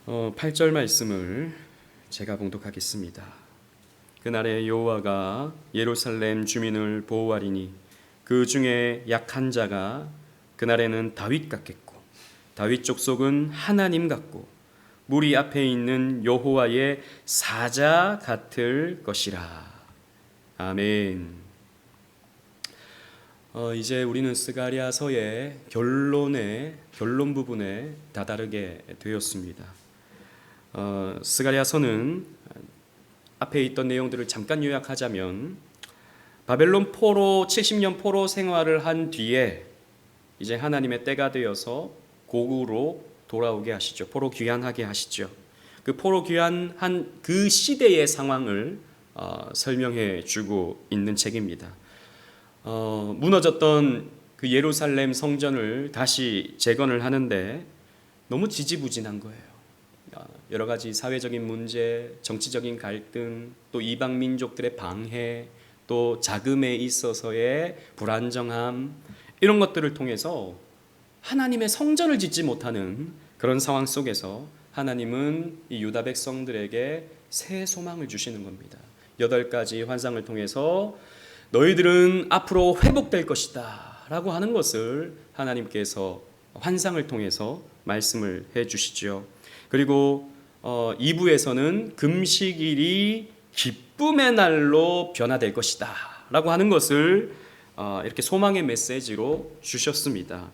8절 말씀을 제가 봉독하겠습니다. 그날에 여호와가 예루살렘 주민을 보호하리니 그 중에 약한 자가 그날에는 다윗 같겠고 다윗 족속은 하나님 같고 무리 앞에 있는 여호와의 사자 같을 것이라. 아멘. 이제 우리는 스가랴서의 결론 부분에 다다르게 되었습니다. 스가랴서는 앞에 있던 내용들을 잠깐 요약하자면 바벨론 포로 70년 포로 생활을 한 뒤에 이제 하나님의 때가 되어서 고국으로 돌아오게 하시죠. 포로 귀환하게 하시죠. 그 포로 귀환한 그 시대의 상황을 설명해 주고 있는 책입니다. 무너졌던 그 예루살렘 성전을 다시 재건을 하는데 너무 지지부진한 거예요. 여러 가지 사회적인 문제, 정치적인 갈등, 또 이방 민족들의 방해, 또 자금에 있어서의 불안정함, 이런 것들을 통해서 하나님의 성전을 짓지 못하는 그런 상황 속에서 하나님은 이 유다 백성들에게 새 소망을 주시는 겁니다. 8가지 환상을 통해서 너희들은 앞으로 회복될 것이다 라고 하는 것을 하나님께서 환상을 통해서 말씀을 해 주시죠. 그리고 2부에서는 금식일이 기쁨의 날로 변화될 것이다 라고 하는 것을 이렇게 소망의 메시지로 주셨습니다.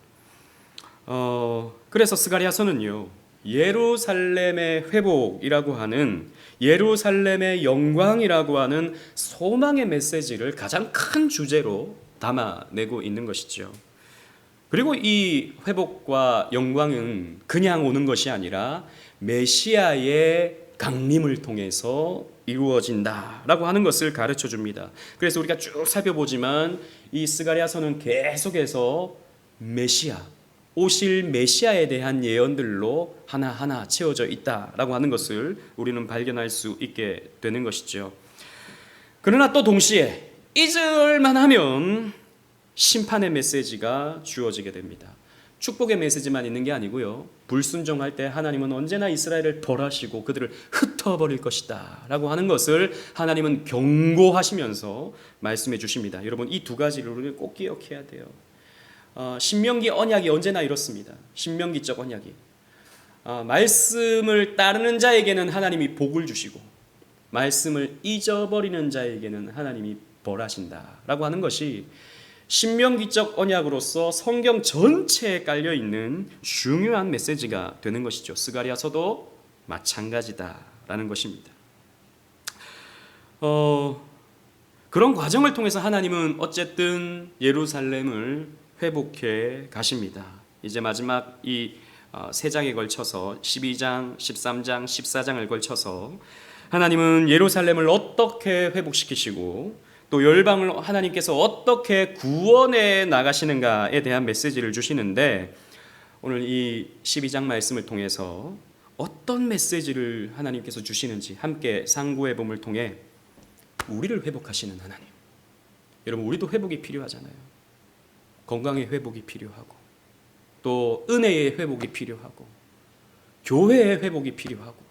그래서 스가랴서는요, 예루살렘의 회복이라고 하는, 예루살렘의 영광이라고 하는 소망의 메시지를 가장 큰 주제로 담아내고 있는 것이죠. 그리고 이 회복과 영광은 그냥 오는 것이 아니라 메시아의 강림을 통해서 이루어진다라고 하는 것을 가르쳐 줍니다. 그래서 우리가 쭉 살펴보지만 이 스가랴서는 계속해서 메시아, 오실 메시아에 대한 예언들로 하나하나 채워져 있다라고 하는 것을 우리는 발견할 수 있게 되는 것이죠. 그러나 또 동시에 잊을만 하면 심판의 메시지가 주어지게 됩니다. 축복의 메시지만 있는 게 아니고요, 불순종할 때 하나님은 언제나 이스라엘을 벌하시고 그들을 흩어버릴 것이다 라고 하는 것을 하나님은 경고하시면서 말씀해 주십니다. 여러분, 이 두 가지를 우리는 꼭 기억해야 돼요. 신명기 언약이 언제나 이렇습니다. 신명기적 언약이 말씀을 따르는 자에게는 하나님이 복을 주시고 말씀을 잊어버리는 자에게는 하나님이 벌하신다 라고 하는 것이 신명기적 언약으로서 성경 전체에 깔려있는 중요한 메시지가 되는 것이죠. 스가랴서도 마찬가지다라는 것입니다. 그런 과정을 통해서 하나님은 어쨌든 예루살렘을 회복해 가십니다. 이제 마지막 이 세 장에 걸쳐서 12장, 13장, 14장을 걸쳐서 하나님은 예루살렘을 어떻게 회복시키시고 또 열방을 하나님께서 어떻게 구원해 나가시는가에 대한 메시지를 주시는데, 오늘 이 12장 말씀을 통해서 어떤 메시지를 하나님께서 주시는지 함께 상고해 봄을 통해 우리를 회복하시는 하나님. 여러분, 우리도 회복이 필요하잖아요. 건강의 회복이 필요하고 또 은혜의 회복이 필요하고 교회의 회복이 필요하고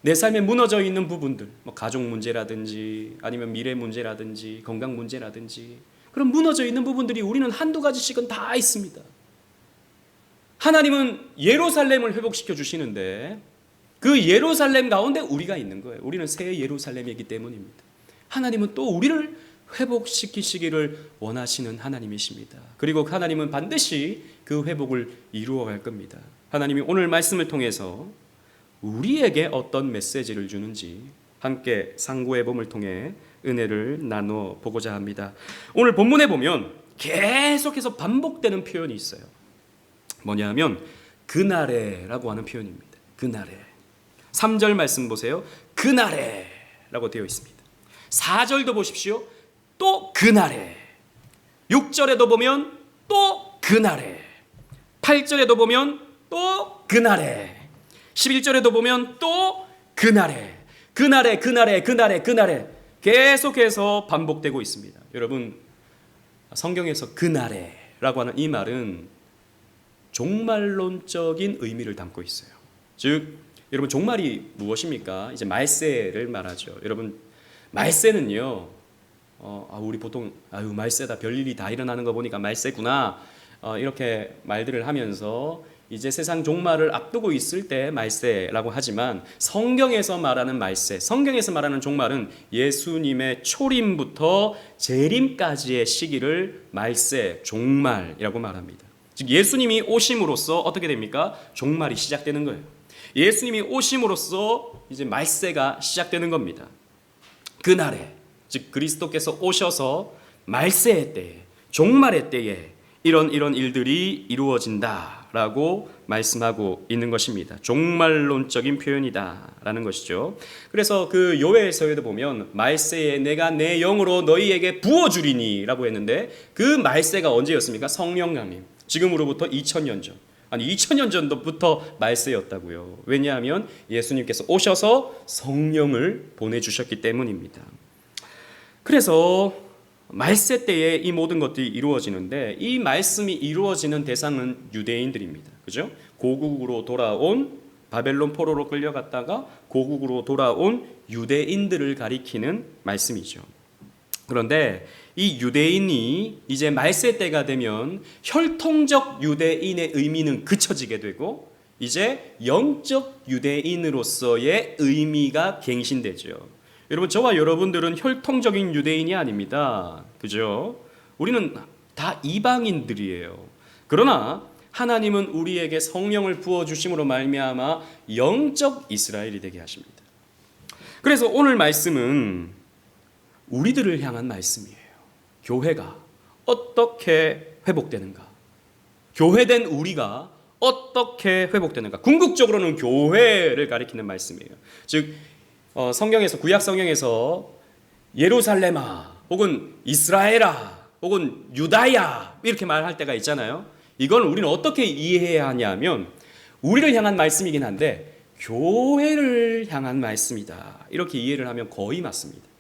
내 삶에 무너져 있는 부분들, 가족 문제라든지 아니면 미래 문제라든지 건강 문제라든지 그런 무너져 있는 부분들이 우리는 한두 가지씩은 다 있습니다. 하나님은 예루살렘을 회복시켜 주시는데 그 예루살렘 가운데 우리가 있는 거예요. 우리는 새 예루살렘이기 때문입니다. 하나님은 또 우리를 회복시키시기를 원하시는 하나님이십니다. 그리고 하나님은 반드시 그 회복을 이루어갈 겁니다. 하나님이 오늘 말씀을 통해서 우리에게 어떤 메시지를 주는지 함께 상고의 봄을 통해 은혜를 나눠 보고자 합니다. 오늘 본문에 보면 계속해서 반복되는 표현이 있어요. 뭐냐면 그날에라고 하는 표현입니다. 그날에. 3절 말씀 보세요. 그날에라고 되어 있습니다. 4절도 보십시오. 또 그날에. 6절에도 보면 또 그날에. 8절에도 보면 또 그날에. 11절에도 보면 또 그날에. 그날에 계속해서 반복되고 있습니다. 여러분, 성경에서 그날에라고 하는 이 말은 종말론적인 의미를 담고 있어요. 즉 여러분 종말이 무엇입니까? 이제 말세를 말하죠. 여러분 말세는요. 우리 보통 말세다 별일이 다 일어나는 거 보니까 말세구나 이렇게 말들을 하면서 이제 세상 종말을 앞두고 있을 때 말세라고 하지만 성경에서 말하는 말세, 성경에서 말하는 종말은 예수님의 초림부터 재림까지의 시기를 말세, 종말이라고 말합니다. 즉 예수님이 오심으로써 어떻게 됩니까? 종말이 시작되는 거예요. 예수님이 오심으로써 이제 말세가 시작되는 겁니다. 그날에 즉 그리스도께서 오셔서 말세의 때에, 종말의 때에 이런 일들이 이루어진다라고 말씀하고 있는 것입니다. 종말론적인 표현이다라는 것이죠. 그래서 그 요엘서에도 보면 말세에 내가 내 영으로 너희에게 부어주리니라고 했는데 그 말세가 언제였습니까? 성령 강림. 지금으로부터 2000년 전. 아니 2000년 전부터 말세였다고요. 왜냐하면 예수님께서 오셔서 성령을 보내주셨기 때문입니다. 그래서 말세 때에 이 모든 것들이 이루어지는데 이 말씀이 이루어지는 대상은 유대인들입니다. 그죠? 고국으로 돌아온 바벨론 포로로 끌려갔다가 고국으로 돌아온 유대인들을 가리키는 말씀이죠. 그런데 이 유대인이 이제 말세 때가 되면 혈통적 유대인의 의미는 그쳐지게 되고 이제 영적 유대인으로서의 의미가 갱신되죠. 여러분 저와 여러분들은 혈통적인 유대인이 아닙니다. 그죠? 우리는 다 이방인들이에요. 그러나 하나님은 우리에게 성령을 부어주심으로 말미암아 영적 이스라엘이 되게 하십니다. 그래서 오늘 말씀은 우리들을 향한 말씀이에요. 교회가 어떻게 회복되는가? 교회된 우리가 어떻게 회복되는가? 궁극적으로는 교회를 가리키는 말씀이에요. 즉 성경에서 구약 성경에서 예루살렘아 혹은 이스라엘아 혹은 유다야 이렇게 말할 때가 있잖아요. 이건 우리는 어떻게 이해해야 하냐면 우리를 향한 말씀이긴 한데 교회를 향한 말씀이다. 이렇게 이해를 하면 거의 맞습니다.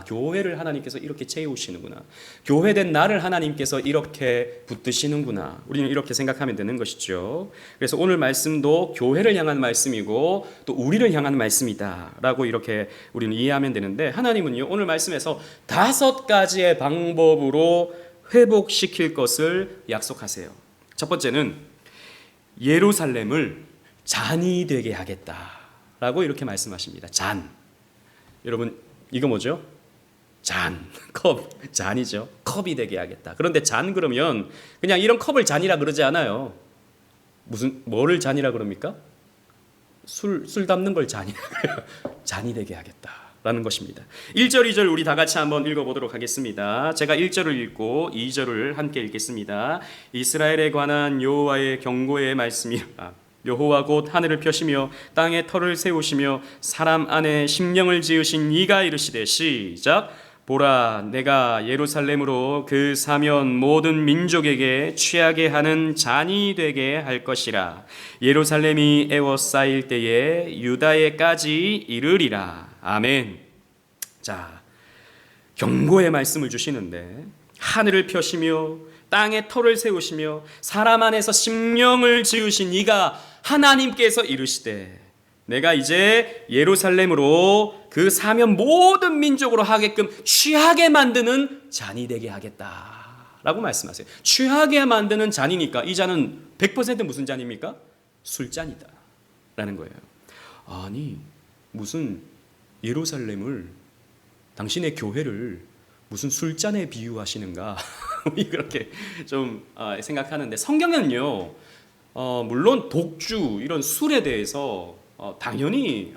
교회를 하나님께서 이렇게 채우시는구나. 교회된 나를 하나님께서 이렇게 붙드시는구나. 우리는 이렇게 생각하면 되는 것이죠. 그래서 오늘 말씀도 교회를 향한 말씀이고 또 우리를 향한 말씀이다 라고 이렇게 우리는 이해하면 되는데 하나님은요 오늘 말씀에서 5가지의 방법으로 회복시킬 것을 약속하세요. 첫 번째는 예루살렘을 잔이 되게 하겠다라고 이렇게 말씀하십니다. 잔. 여러분 이거 뭐죠? 잔, 컵, 잔이죠. 컵이 되게 하겠다. 그런데 잔 그러면 그냥 이런 컵을 잔이라 그러지 않아요. 뭐를 잔이라 그럽니까? 술 담는 걸 잔이라 그래요. 잔이 되게 하겠다라는 것입니다. 1절, 2절 우리 다 같이 한번 읽어보도록 하겠습니다. 제가 1절을 읽고 2절을 함께 읽겠습니다. 이스라엘에 관한 여호와의 경고의 말씀이라. 여호와 곧 하늘을 펴시며 땅에 터를 세우시며 사람 안에 심령을 지으신 이가 이르시되 시작 보라 내가 예루살렘으로 그 사면 모든 민족에게 취하게 하는 잔이 되게 할 것이라 예루살렘이 에워싸일 때에 유다에까지 이르리라. 아멘. 자, 경고의 말씀을 주시는데 하늘을 펴시며 땅에 터를 세우시며 사람 안에서 심령을 지으신 이가 하나님께서 이르시되 내가 이제 예루살렘으로 그 사면 모든 민족으로 하게끔 취하게 만드는 잔이 되게 하겠다라고 말씀하세요. 취하게 만드는 잔이니까 이 잔은 100% 무슨 잔입니까? 술잔이다 라는 거예요. 아니 무슨 예루살렘을 당신의 교회를 무슨 술잔에 비유하시는가 그렇게 좀 생각하는데 성경은요 물론 독주 이런 술에 대해서 당연히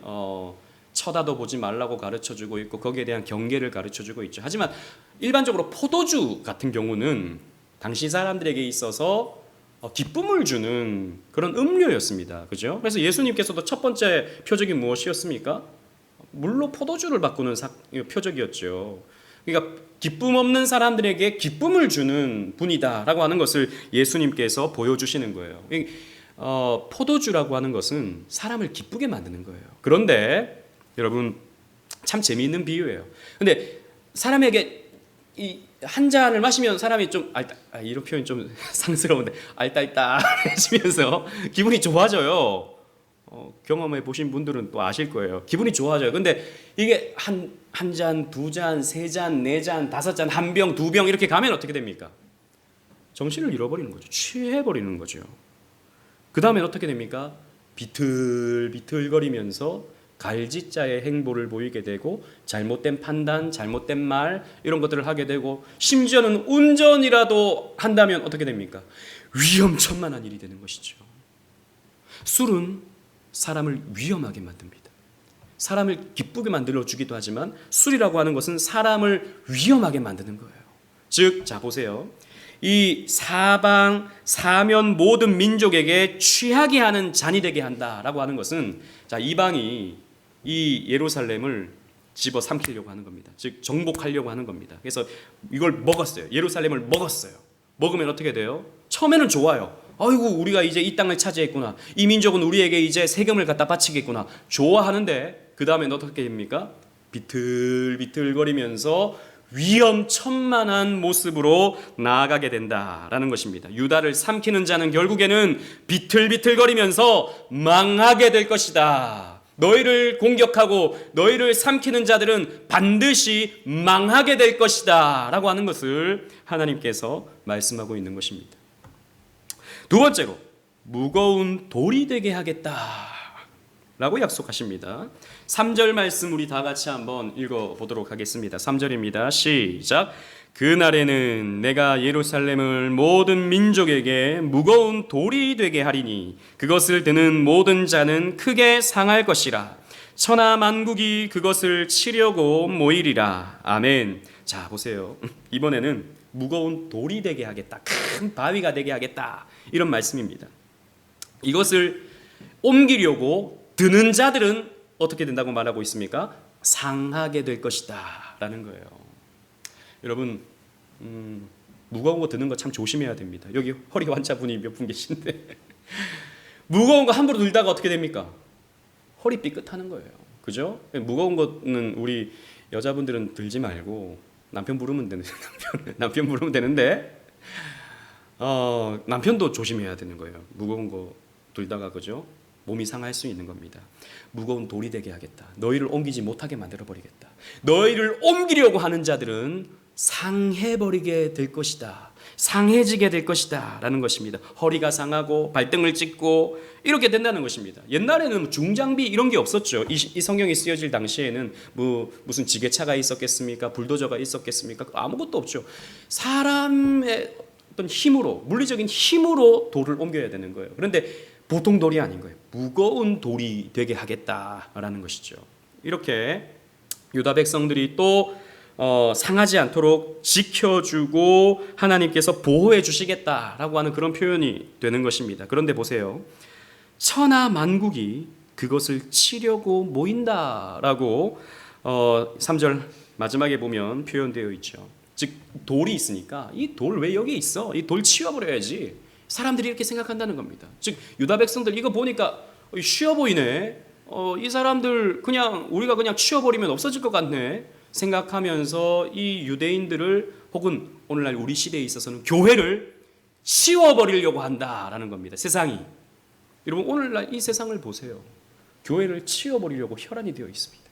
쳐다도 보지 말라고 가르쳐주고 있고 거기에 대한 경계를 가르쳐주고 있죠. 하지만 일반적으로 포도주 같은 경우는 당시 사람들에게 있어서 기쁨을 주는 그런 음료였습니다. 그죠? 그래서 예수님께서도 첫 번째 표적이 무엇이었습니까? 물로 포도주를 바꾸는 표적이었죠. 그러니까 기쁨 없는 사람들에게 기쁨을 주는 분이다라고 하는 것을 예수님께서 보여주시는 거예요. 포도주라고 하는 것은 사람을 기쁘게 만드는 거예요. 그런데 여러분 참 재미있는 비유예요. 근데 사람에게 이 한 잔을 마시면 사람이 좀 이런 표현 좀 상스러운데 알딸딸해지면서 기분이 좋아져요. 경험해 보신 분들은 또 아실 거예요. 기분이 좋아져요. 근데 이게 한 잔, 두 잔, 세 잔, 네 잔, 다섯 잔, 한 병, 두 병 이렇게 가면 어떻게 됩니까? 정신을 잃어버리는 거죠. 취해버리는 거죠. 그 다음엔 어떻게 됩니까? 비틀비틀거리면서 갈짓자의 행보를 보이게 되고 잘못된 판단, 잘못된 말 이런 것들을 하게 되고 심지어는 운전이라도 한다면 어떻게 됩니까? 위험천만한 일이 되는 것이죠. 술은 사람을 위험하게 만듭니다. 사람을 기쁘게 만들어주기도 하지만 술이라고 하는 것은 사람을 위험하게 만드는 거예요. 즉, 자 보세요. 이 사면 모든 민족에게 취하게 하는 잔이 되게 한다라고 하는 것은 자, 이방이 이 예루살렘을 집어 삼키려고 하는 겁니다. 즉 정복하려고 하는 겁니다. 그래서 이걸 먹었어요. 예루살렘을 먹었어요. 먹으면 어떻게 돼요? 처음에는 좋아요. 아이고 우리가 이제 이 땅을 차지했구나. 이 민족은 우리에게 이제 세금을 갖다 바치겠구나. 좋아하는데 그 다음엔 어떻게 됩니까? 비틀비틀거리면서 위험천만한 모습으로 나아가게 된다라는 것입니다. 유다를 삼키는 자는 결국에는 비틀비틀거리면서 망하게 될 것이다. 너희를 공격하고 너희를 삼키는 자들은 반드시 망하게 될 것이다 라고 하는 것을 하나님께서 말씀하고 있는 것입니다. 두 번째로 무거운 돌이 되게 하겠다 라고 약속하십니다. 3절 말씀 우리 다 같이 한번 읽어보도록 하겠습니다. 3절입니다. 시작. 그날에는 내가 예루살렘을 모든 민족에게 무거운 돌이 되게 하리니 그것을 드는 모든 자는 크게 상할 것이라. 천하 만국이 그것을 치려고 모이리라. 아멘. 자 보세요. 이번에는 무거운 돌이 되게 하겠다. 큰 바위가 되게 하겠다. 이런 말씀입니다. 이것을 옮기려고 드는 자들은 어떻게 된다고 말하고 있습니까? 상하게 될 것이다 라는 거예요. 여러분 무거운 거 드는 거 참 조심해야 됩니다. 여기 허리 환자분이 몇 분 계신데 무거운 거 함부로 들다가 어떻게 됩니까? 허리 삐끗하는 거예요. 그죠? 무거운 거는 우리 여자분들은 들지 말고 남편 부르면 되는데 남편도 조심해야 되는 거예요. 무거운 거 들다가 그죠? 몸이 상할 수 있는 겁니다. 무거운 돌이 되게 하겠다. 너희를 옮기지 못하게 만들어버리겠다. 너희를 옮기려고 하는 자들은 상해버리게 될 것이다. 상해지게 될 것이다 라는 것입니다. 허리가 상하고 발등을 찢고 이렇게 된다는 것입니다. 옛날에는 중장비 이런 게 없었죠. 이 성경이 쓰여질 당시에는 무슨 지게차가 있었겠습니까? 불도저가 있었겠습니까? 아무것도 없죠. 사람의 어떤 힘으로, 물리적인 힘으로 돌을 옮겨야 되는 거예요. 그런데 보통 돌이 아닌 거예요. 무거운 돌이 되게 하겠다라는 것이죠. 이렇게 유다 백성들이 또 상하지 않도록 지켜주고 하나님께서 보호해 주시겠다라고 하는 그런 표현이 되는 것입니다. 그런데 보세요. 천하 만국이 그것을 치려고 모인다라고 3절 마지막에 보면 표현되어 있죠. 즉 돌이 있으니까 이 돌 왜 여기 있어? 이 돌 치워버려야지. 사람들이 이렇게 생각한다는 겁니다. 즉 유다 백성들 이거 보니까 쉬워 보이네. 이 사람들 그냥 우리가 그냥 치워버리면 없어질 것 같네 생각하면서 이 유대인들을 혹은 오늘날 우리 시대에 있어서는 교회를 치워버리려고 한다라는 겁니다. 세상이. 여러분 오늘날 이 세상을 보세요. 교회를 치워버리려고 혈안이 되어 있습니다.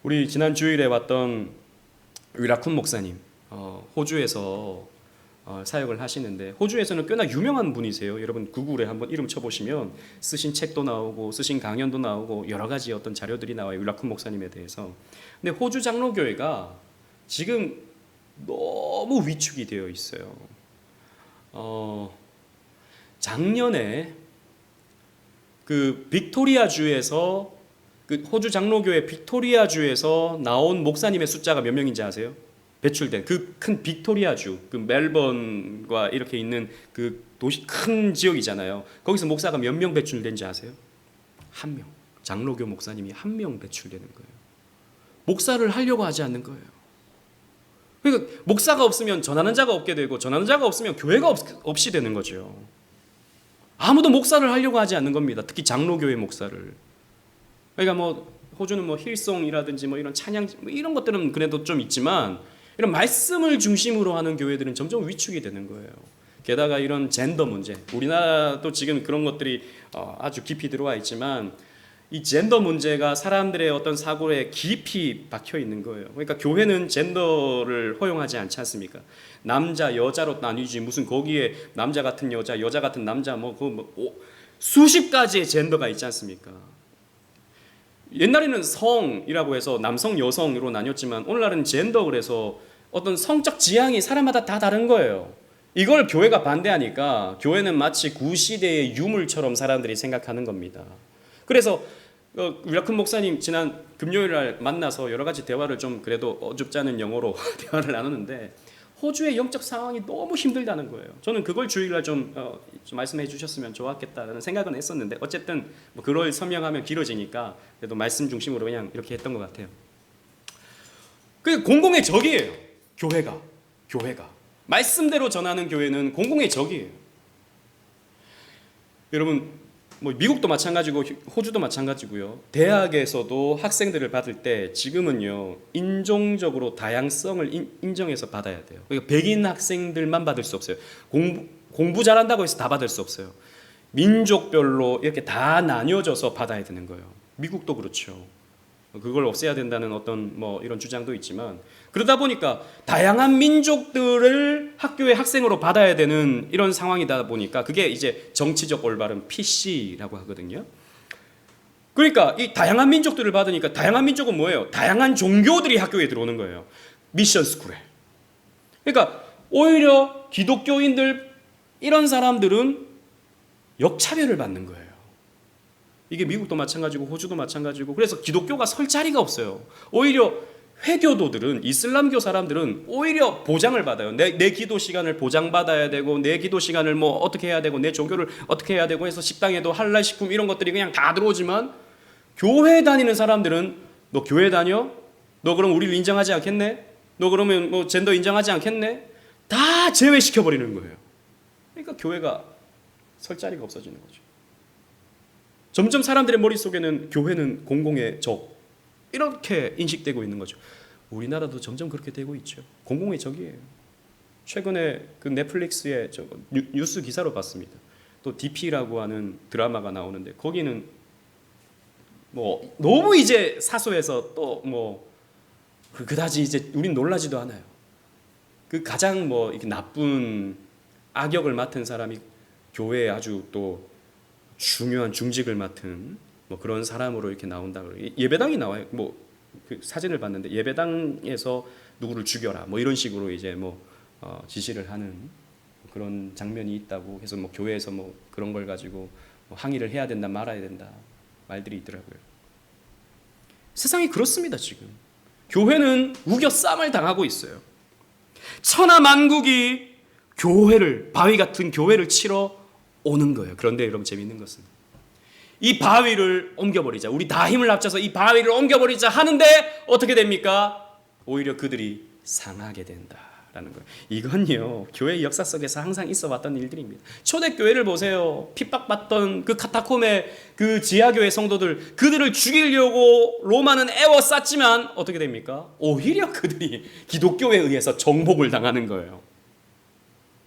우리 지난 주일에 왔던 위라쿤 목사님 호주에서 사역을 하시는데 호주에서는 꽤나 유명한 분이세요. 여러분 구글에 한번 이름 쳐보시면 쓰신 책도 나오고 쓰신 강연도 나오고 여러 가지 어떤 자료들이 나와요. 위라쿤 목사님에 대해서. 근데 호주 장로교회가 지금 너무 위축이 되어 있어요. 작년에 그 빅토리아주에서 그 호주 장로교회 빅토리아주에서 나온 목사님의 숫자가 몇 명인지 아세요? 배출된 그 큰 빅토리아주, 그 멜번과 이렇게 있는 그 도시 큰 지역이잖아요. 거기서 목사가 몇 명 배출된지 아세요? 한 명. 장로교 목사님이 한 명 배출되는 거예요. 목사를 하려고 하지 않는 거예요. 그러니까 목사가 없으면 전하는 자가 없게 되고 전하는 자가 없으면 교회가 없이 되는 거죠. 아무도 목사를 하려고 하지 않는 겁니다. 특히 장로교회 목사를. 그러니까 뭐 호주는 뭐 힐송이라든지 뭐 이런 찬양 뭐 이런 것들은 그래도 좀 있지만 이런 말씀을 중심으로 하는 교회들은 점점 위축이 되는 거예요. 게다가 이런 젠더 문제, 우리나라도 지금 그런 것들이 아주 깊이 들어와 있지만 이 젠더 문제가 사람들의 어떤 사고에 깊이 박혀 있는 거예요. 그러니까 교회는 젠더를 허용하지 않지 않습니까? 남자 여자로 나뉘지 무슨 거기에 남자 같은 여자, 여자 같은 남자 수십 가지의 젠더가 있지 않습니까? 옛날에는 성이라고 해서 남성 여성으로 나뉘었지만 오늘날은 젠더 그래서 어떤 성적 지향이 사람마다 다 다른 거예요. 이걸 교회가 반대하니까 교회는 마치 구시대의 유물처럼 사람들이 생각하는 겁니다. 그래서 윌라큰 목사님 지난 금요일 날 만나서 여러 가지 대화를 좀 그래도 어줍지 않은 영어로 대화를 나누는데 호주의 영적 상황이 너무 힘들다는 거예요. 저는 그걸 주일날 좀 말씀해 주셨으면 좋았겠다는 생각은 했었는데 어쨌든 뭐 그걸 설명하면 길어지니까 그래도 말씀 중심으로 그냥 이렇게 했던 것 같아요. 그 공공의 적이에요. 교회가 말씀대로 전하는 교회는 공공의 적이에요. 여러분 뭐 미국도 마찬가지고 호주도 마찬가지고요. 대학에서도 학생들을 받을 때 지금은요 인종적으로 다양성을 인정해서 받아야 돼요. 그러니까 백인 학생들만 받을 수 없어요. 공부 잘한다고 해서 다 받을 수 없어요. 민족별로 이렇게 다 나뉘어져서 받아야 되는 거예요. 미국도 그렇죠. 그걸 없애야 된다는 어떤 뭐 이런 주장도 있지만 그러다 보니까 다양한 민족들을 학교의 학생으로 받아야 되는 이런 상황이다 보니까 그게 이제 정치적 올바른 PC라고 하거든요. 그러니까 이 다양한 민족들을 받으니까 다양한 민족은 뭐예요? 다양한 종교들이 학교에 들어오는 거예요. 미션 스쿨에. 그러니까 오히려 기독교인들 이런 사람들은 역차별을 받는 거예요. 이게 미국도 마찬가지고 호주도 마찬가지고 그래서 기독교가 설 자리가 없어요. 오히려 회교도들은 이슬람교 사람들은 오히려 보장을 받아요. 내 기도 시간을 보장받아야 되고 내 기도 시간을 뭐 어떻게 해야 되고 내 종교를 어떻게 해야 되고 해서 식당에도 할랄 식품 이런 것들이 그냥 다 들어오지만 교회 다니는 사람들은 너 교회 다녀? 너 그럼 우리를 인정하지 않겠네? 너 그러면 뭐 젠더 인정하지 않겠네? 다 제외시켜 버리는 거예요. 그러니까 교회가 설 자리가 없어지는 거죠. 점점 사람들의 머릿속에는 교회는 공공의 적 이렇게 인식되고 있는 거죠. 우리나라도 점점 그렇게 되고 있죠. 공공의 적이에요. 최근에 그 넷플릭스에 뉴스 기사로 봤습니다. 또 DP라고 하는 드라마가 나오는데 거기는 뭐 너무 이제 사소해서 또 뭐 그다지 이제 우린 놀라지도 않아요. 그 가장 뭐 이렇게 나쁜 악역을 맡은 사람이 교회에 아주 또 중요한 중직을 맡은 뭐 그런 사람으로 이렇게 나온다 그래요. 예배당이 나와요. 뭐 그 사진을 봤는데 예배당에서 누구를 죽여라 뭐 이런 식으로 이제 뭐 지시를 하는 그런 장면이 있다고 해서 뭐 교회에서 뭐 그런 걸 가지고 뭐 항의를 해야 된다 말아야 된다 말들이 있더라고요. 세상이 그렇습니다. 지금 교회는 우겨 쌈을 당하고 있어요. 천하 만국이 교회를 바위 같은 교회를 치러 오는 거예요. 그런데 여러분 재미있는 것은 이 바위를 옮겨버리자. 우리 다 힘을 합쳐서 이 바위를 옮겨버리자 하는데 어떻게 됩니까? 오히려 그들이 상하게 된다라는 거예요. 이건요 교회의 역사 속에서 항상 있어왔던 일들입니다. 초대교회를 보세요. 핍박받던 그 카타콤의 그 지하교회 성도들 그들을 죽이려고 로마는 애워쌌지만 어떻게 됩니까? 오히려 그들이 기독교에 의해서 정복을 당하는 거예요.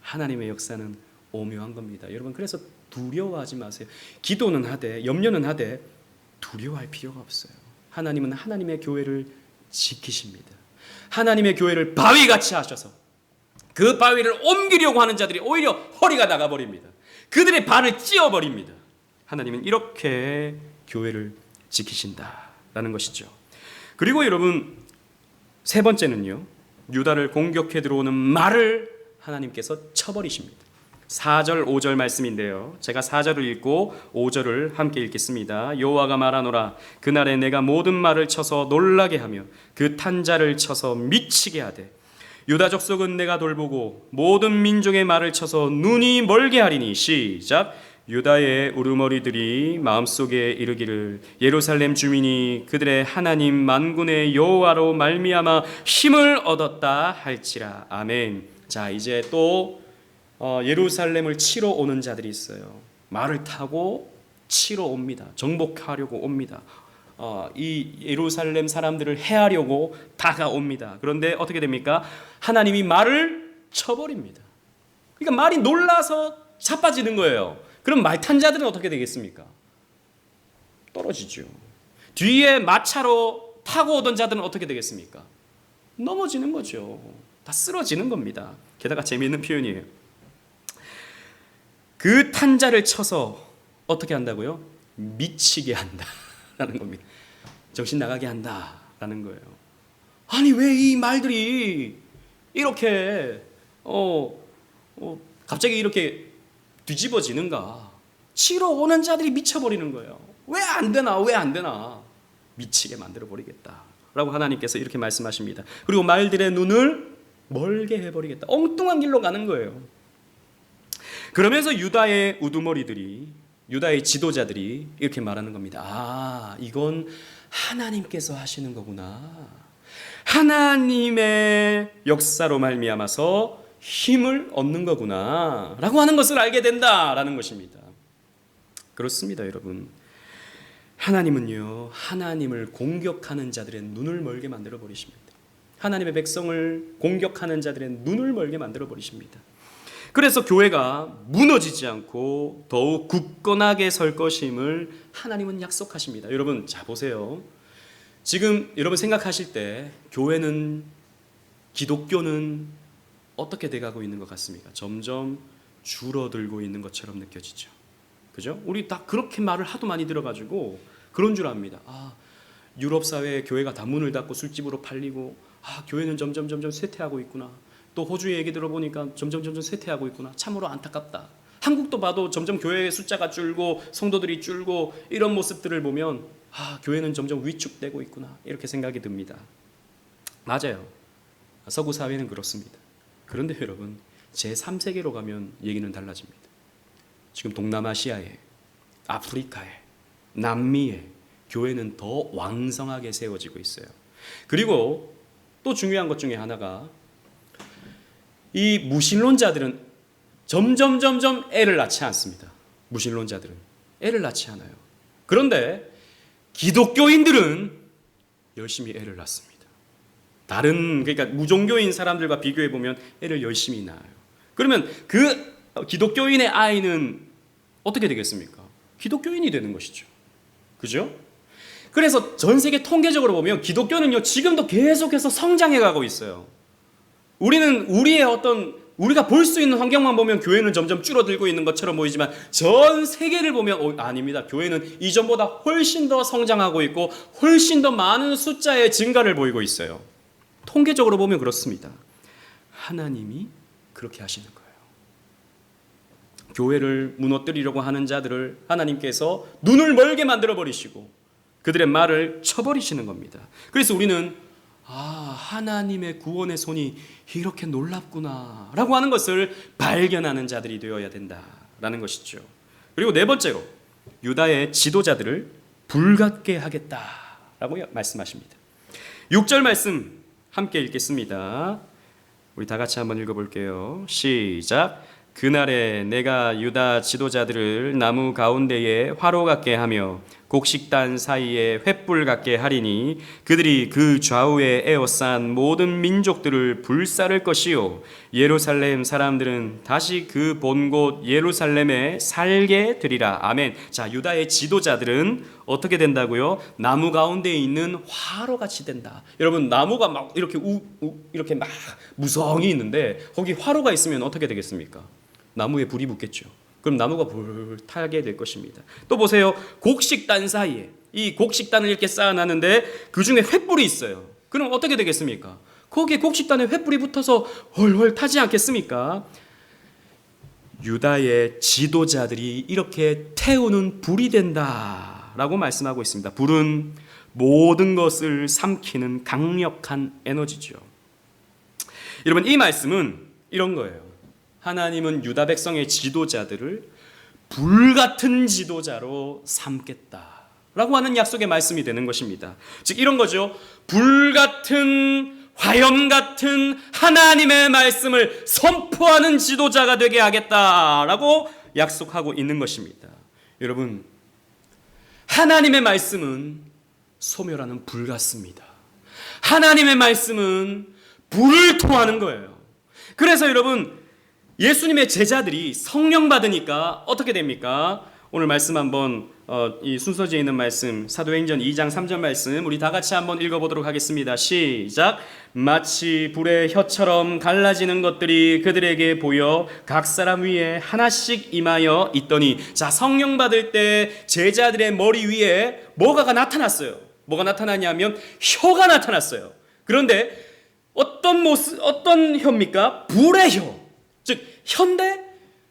하나님의 역사는 오묘한 겁니다. 여러분 그래서 두려워하지 마세요. 기도는 하되 염려는 하되 두려워할 필요가 없어요. 하나님은 하나님의 교회를 지키십니다. 하나님의 교회를 바위같이 하셔서 그 바위를 옮기려고 하는 자들이 오히려 허리가 나가버립니다. 그들의 발을 찧어버립니다. 하나님은 이렇게 교회를 지키신다라는 것이죠. 그리고 여러분 세 번째는요. 유다를 공격해 들어오는 말을 하나님께서 쳐버리십니다. 4절 5절 말씀인데요. 제가 4절을 읽고 5절을 함께 읽겠습니다. 여호와가 말하노라 그날에 내가 모든 말을 쳐서 놀라게 하며 그 탄자를 쳐서 미치게 하되 유다 족속은 내가 돌보고 모든 민족의 말을 쳐서 눈이 멀게 하리니 시작 유다의 우르머리들이 마음속에 이르기를 예루살렘 주민이 그들의 하나님 만군의 여호와로 말미암아 힘을 얻었다 할지라. 아멘. 자 이제 또 예루살렘을 치러 오는 자들이 있어요. 말을 타고 치러 옵니다. 정복하려고 옵니다. 이 예루살렘 사람들을 해하려고 다가옵니다. 그런데 어떻게 됩니까? 하나님이 말을 쳐버립니다. 그러니까 말이 놀라서 자빠지는 거예요. 그럼 말 탄 자들은 어떻게 되겠습니까? 떨어지죠. 뒤에 마차로 타고 오던 자들은 어떻게 되겠습니까? 넘어지는 거죠. 다 쓰러지는 겁니다. 게다가 재미있는 표현이에요. 그 탄 자를 쳐서 어떻게 한다고요? 미치게 한다라는 겁니다. 정신 나가게 한다라는 거예요. 아니 왜 이 말들이 이렇게 갑자기 이렇게 뒤집어지는가? 치러 오는 자들이 미쳐버리는 거예요. 왜 안 되나? 왜 안 되나? 미치게 만들어 버리겠다 라고 하나님께서 이렇게 말씀하십니다. 그리고 말들의 눈을 멀게 해버리겠다. 엉뚱한 길로 가는 거예요. 그러면서 유다의 우두머리들이, 유다의 지도자들이 이렇게 말하는 겁니다. 아, 이건 하나님께서 하시는 거구나. 하나님의 역사로 말미암아서 힘을 얻는 거구나 라고 하는 것을 알게 된다라는 것입니다. 그렇습니다, 여러분. 하나님은요, 하나님을 공격하는 자들의 눈을 멀게 만들어 버리십니다. 하나님의 백성을 공격하는 자들의 눈을 멀게 만들어 버리십니다. 그래서 교회가 무너지지 않고 더욱 굳건하게 설 것임을 하나님은 약속하십니다. 여러분, 자 보세요. 지금 여러분 생각하실 때 교회는, 기독교는 어떻게 돼가고 있는 것 같습니까? 점점 줄어들고 있는 것처럼 느껴지죠. 그죠? 우리 다 그렇게 말을 하도 많이 들어가지고 그런 줄 압니다. 아, 유럽 사회에 교회가 다 문을 닫고 술집으로 팔리고, 아, 교회는 점점 쇠퇴하고 있구나. 또 호주의 얘기 들어보니까 점점 쇠퇴하고 있구나. 참으로 안타깝다. 한국도 봐도 점점 교회의 숫자가 줄고 성도들이 줄고 이런 모습들을 보면, 아, 교회는 점점 위축되고 있구나, 이렇게 생각이 듭니다. 맞아요. 서구 사회는 그렇습니다. 그런데 여러분, 제3세계로 가면 얘기는 달라집니다. 지금 동남아시아에, 아프리카에, 남미에 교회는 더 왕성하게 세워지고 있어요. 그리고 또 중요한 것 중에 하나가, 이 무신론자들은 점점 애를 낳지 않습니다. 무신론자들은 애를 낳지 않아요. 그런데 기독교인들은 열심히 애를 낳습니다. 다른, 그러니까 무종교인 사람들과 비교해 보면 애를 열심히 낳아요. 그러면 그 기독교인의 아이는 어떻게 되겠습니까? 기독교인이 되는 것이죠. 그죠? 그래서 전 세계 통계적으로 보면 기독교는요, 지금도 계속해서 성장해 가고 있어요. 우리는 우리가 볼 수 있는 환경만 보면 교회는 점점 줄어들고 있는 것처럼 보이지만, 전 세계를 보면 아닙니다. 교회는 이전보다 훨씬 더 성장하고 있고 훨씬 더 많은 숫자의 증가를 보이고 있어요. 통계적으로 보면 그렇습니다. 하나님이 그렇게 하시는 거예요. 교회를 무너뜨리려고 하는 자들을 하나님께서 눈을 멀게 만들어 버리시고 그들의 말을 쳐버리시는 겁니다. 그래서 우리는, 아, 하나님의 구원의 손이 이렇게 놀랍구나 라고 하는 것을 발견하는 자들이 되어야 된다라는 것이죠. 그리고 네 번째로, 유다의 지도자들을 불같게 하겠다라고 말씀하십니다. 6절 말씀 함께 읽겠습니다. 우리 다 같이 한번 읽어볼게요. 시작. 그날에 내가 유다 지도자들을 나무 가운데에 화로 같게 하며 곡식단 사이에 횃불 같게 하리니 그들이 그 좌우에 에워싼 모든 민족들을 불사를 것이요 예루살렘 사람들은 다시 그 본곳 예루살렘에 살게 되리라. 아멘. 자, 유다의 지도자들은 어떻게 된다고요? 나무 가운데 있는 화로 같이 된다. 여러분, 나무가 막 이렇게 이렇게 막 무성이 있는데 거기 화로가 있으면 어떻게 되겠습니까? 나무에 불이 붙겠죠. 그럼 나무가 불타게 될 것입니다. 또 보세요. 곡식단 사이에, 이 곡식단을 이렇게 쌓아놨는데 그 중에 횃불이 있어요. 그럼 어떻게 되겠습니까? 거기에 곡식단에 횃불이 붙어서 훨훨 타지 않겠습니까? 유다의 지도자들이 이렇게 태우는 불이 된다라고 말씀하고 있습니다. 불은 모든 것을 삼키는 강력한 에너지죠. 여러분, 이 말씀은 이런 거예요. 하나님은 유다 백성의 지도자들을 불같은 지도자로 삼겠다라고 하는 약속의 말씀이 되는 것입니다. 즉 이런 거죠. 불같은, 화염 같은 하나님의 말씀을 선포하는 지도자가 되게 하겠다라고 약속하고 있는 것입니다. 여러분, 하나님의 말씀은 소멸하는 불 같습니다. 하나님의 말씀은 불을 토하는 거예요. 그래서 여러분, 예수님의 제자들이 성령 받으니까 어떻게 됩니까? 오늘 말씀 한번 이 순서지에 있는 말씀 사도행전 2장 3절 말씀 우리 다 같이 한번 읽어보도록 하겠습니다. 시작. 마치 불의 혀처럼 갈라지는 것들이 그들에게 보여 각 사람 위에 하나씩 임하여 있더니, 자, 성령 받을 때 제자들의 머리 위에 뭐가 나타났어요. 뭐가 나타나냐면 혀가 나타났어요. 그런데 어떤 혀입니까? 불의 혀. 즉 혀인데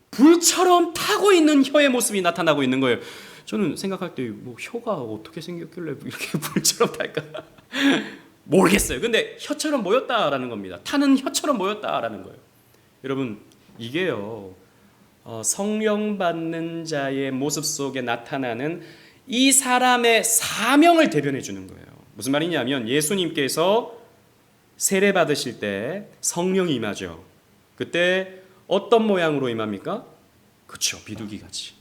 불처럼 타고 있는 혀의 모습이 나타나고 있는 거예요. 저는 생각할 때 뭐 혀가 어떻게 생겼길래 이렇게 불처럼 탈까? 모르겠어요. 근데 혀처럼 보였다라는 겁니다. 타는 혀처럼 보였다라는 거예요. 여러분, 이게요, 성령 받는 자의 모습 속에 나타나는 이 사람의 사명을 대변해 주는 거예요. 무슨 말이냐면 예수님께서 세례 받으실 때 성령이 임하죠. 그때 어떤 모양으로 임합니까? 그렇죠, 비둘기같이.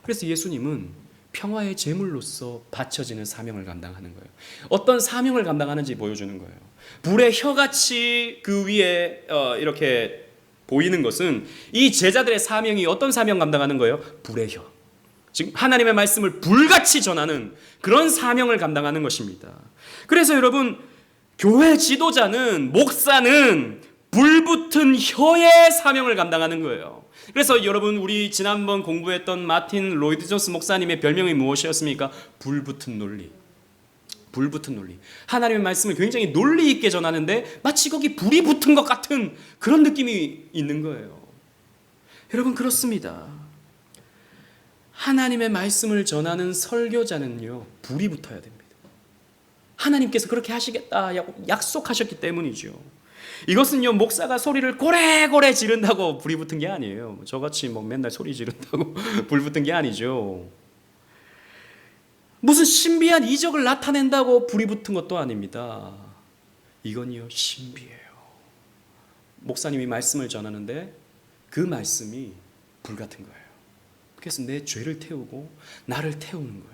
그래서 예수님은 평화의 제물로서 바쳐지는 사명을 감당하는 거예요. 어떤 사명을 감당하는지 보여주는 거예요. 불의 혀같이 그 위에 이렇게 보이는 것은 이 제자들의 사명이 어떤 사명 감당하는 거예요? 불의 혀. 지금 하나님의 말씀을 불같이 전하는 그런 사명을 감당하는 것입니다. 그래서 여러분, 교회 지도자는, 목사는 불붙은 혀의 사명을 감당하는 거예요. 그래서 여러분, 우리 지난번 공부했던 마틴 로이드 존스 목사님의 별명이 무엇이었습니까? 불붙은 논리. 불붙은 논리. 하나님의 말씀을 굉장히 논리 있게 전하는데 마치 거기 불이 붙은 것 같은 그런 느낌이 있는 거예요. 여러분, 그렇습니다. 하나님의 말씀을 전하는 설교자는요, 불이 붙어야 됩니다. 하나님께서 그렇게 하시겠다 약속하셨기 때문이죠. 이것은요, 목사가 소리를 고래고래 지른다고 불이 붙은 게 아니에요. 저같이 뭐 맨날 소리 지른다고 불 붙은 게 아니죠. 무슨 신비한 이적을 나타낸다고 불이 붙은 것도 아닙니다. 이건요, 신비해요. 목사님이 말씀을 전하는데 그 말씀이 불 같은 거예요. 그래서 내 죄를 태우고 나를 태우는 거예요.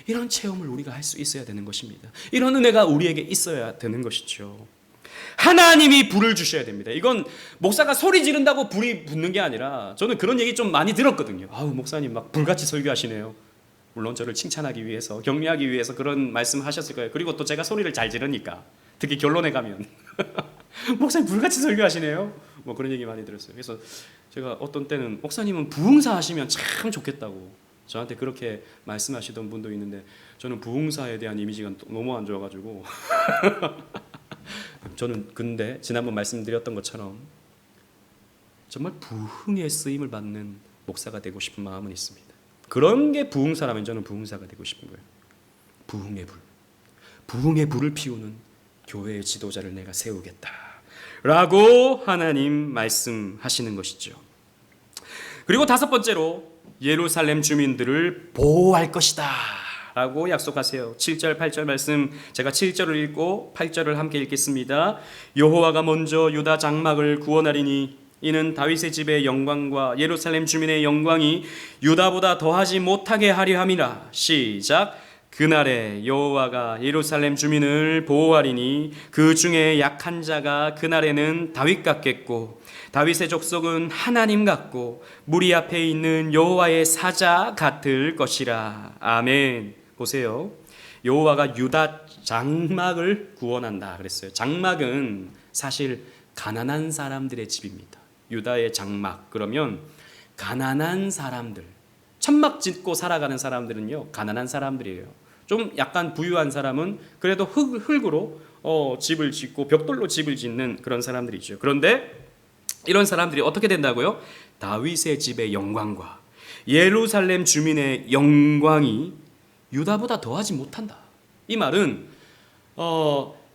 이런 체험을 우리가 할 수 있어야 되는 것입니다. 이런 은혜가 우리에게 있어야 되는 것이죠. 하나님이 불을 주셔야 됩니다. 이건 목사가 소리 지른다고 불이 붙는 게 아니라, 저는 그런 얘기 좀 많이 들었거든요. 아우, 목사님 막 불같이 설교하시네요. 물론 저를 칭찬하기 위해서, 격려하기 위해서 그런 말씀 하셨을 거예요. 그리고 또 제가 소리를 잘 지르니까, 특히 결론에 가면 목사님 불같이 설교하시네요. 뭐 그런 얘기 많이 들었어요. 그래서 제가 어떤 때는 목사님은 부흥사 하시면 참 좋겠다고 저한테 그렇게 말씀하시던 분도 있는데, 저는 부흥사에 대한 이미지가 너무 안 좋아가지고 저는 근데 지난번 말씀드렸던 것처럼 정말 부흥의 쓰임을 받는 목사가 되고 싶은 마음은 있습니다. 그런 게 부흥사라면 저는 부흥사가 되고 싶은 거예요. 부흥의 불, 부흥의 불을 피우는 교회의 지도자를 내가 세우겠다 라고 하나님 말씀하시는 것이죠. 그리고 다섯 번째로 예루살렘 주민들을 보호할 것이다 라고 약속하세요. 7절 8절 말씀, 제가 7절을 읽고 8절을 함께 읽겠습니다. 여호와가 먼저 유다 장막을 구원하리니 이는 다윗의 집의 영광과 예루살렘 주민의 영광이 유다보다 더하지 못하게 하려 함이라. 시작. 그날에 여호와가 예루살렘 주민을 보호하리니 그 중에 약한 자가 그날에는 다윗 같겠고 다윗의 족속은 하나님 같고 무리 앞에 있는 여호와의 사자 같을 것이라. 아멘. 보세요. 여호와가 유다 장막을 구원한다 그랬어요. 장막은 사실 가난한 사람들의 집입니다. 유다의 장막, 그러면 가난한 사람들, 천막 짓고 살아가는 사람들은요, 가난한 사람들이에요. 좀 약간 부유한 사람은 그래도 흙으로 집을 짓고 벽돌로 집을 짓는 그런 사람들이죠. 그런데 이런 사람들이 어떻게 된다고요? 다윗의 집의 영광과 예루살렘 주민의 영광이 유다보다 더하지 못한다. 이 말은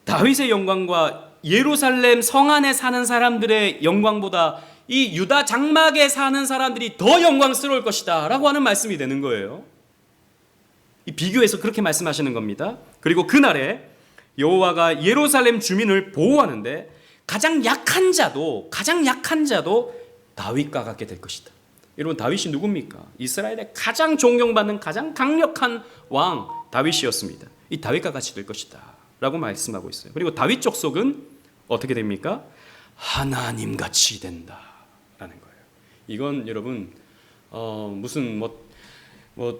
다윗의 영광과 예루살렘 성 안에 사는 사람들의 영광보다 이 유다 장막에 사는 사람들이 더 영광스러울 것이다 라고 하는 말씀이 되는 거예요. 이 비교해서 그렇게 말씀하시는 겁니다. 그리고 그날에 여호와가 예루살렘 주민을 보호하는데 가장 약한 자도 다윗과 같게 될 것이다. 여러분, 다윗이 누굽니까? 이스라엘의 가장 존경받는 가장 강력한 왕 다윗이었습니다. 이 다윗과 같이 될 것이다 라고 말씀하고 있어요. 그리고 다윗 족속은 어떻게 됩니까? 하나님같이 된다. 거예요. 이건 여러분 무슨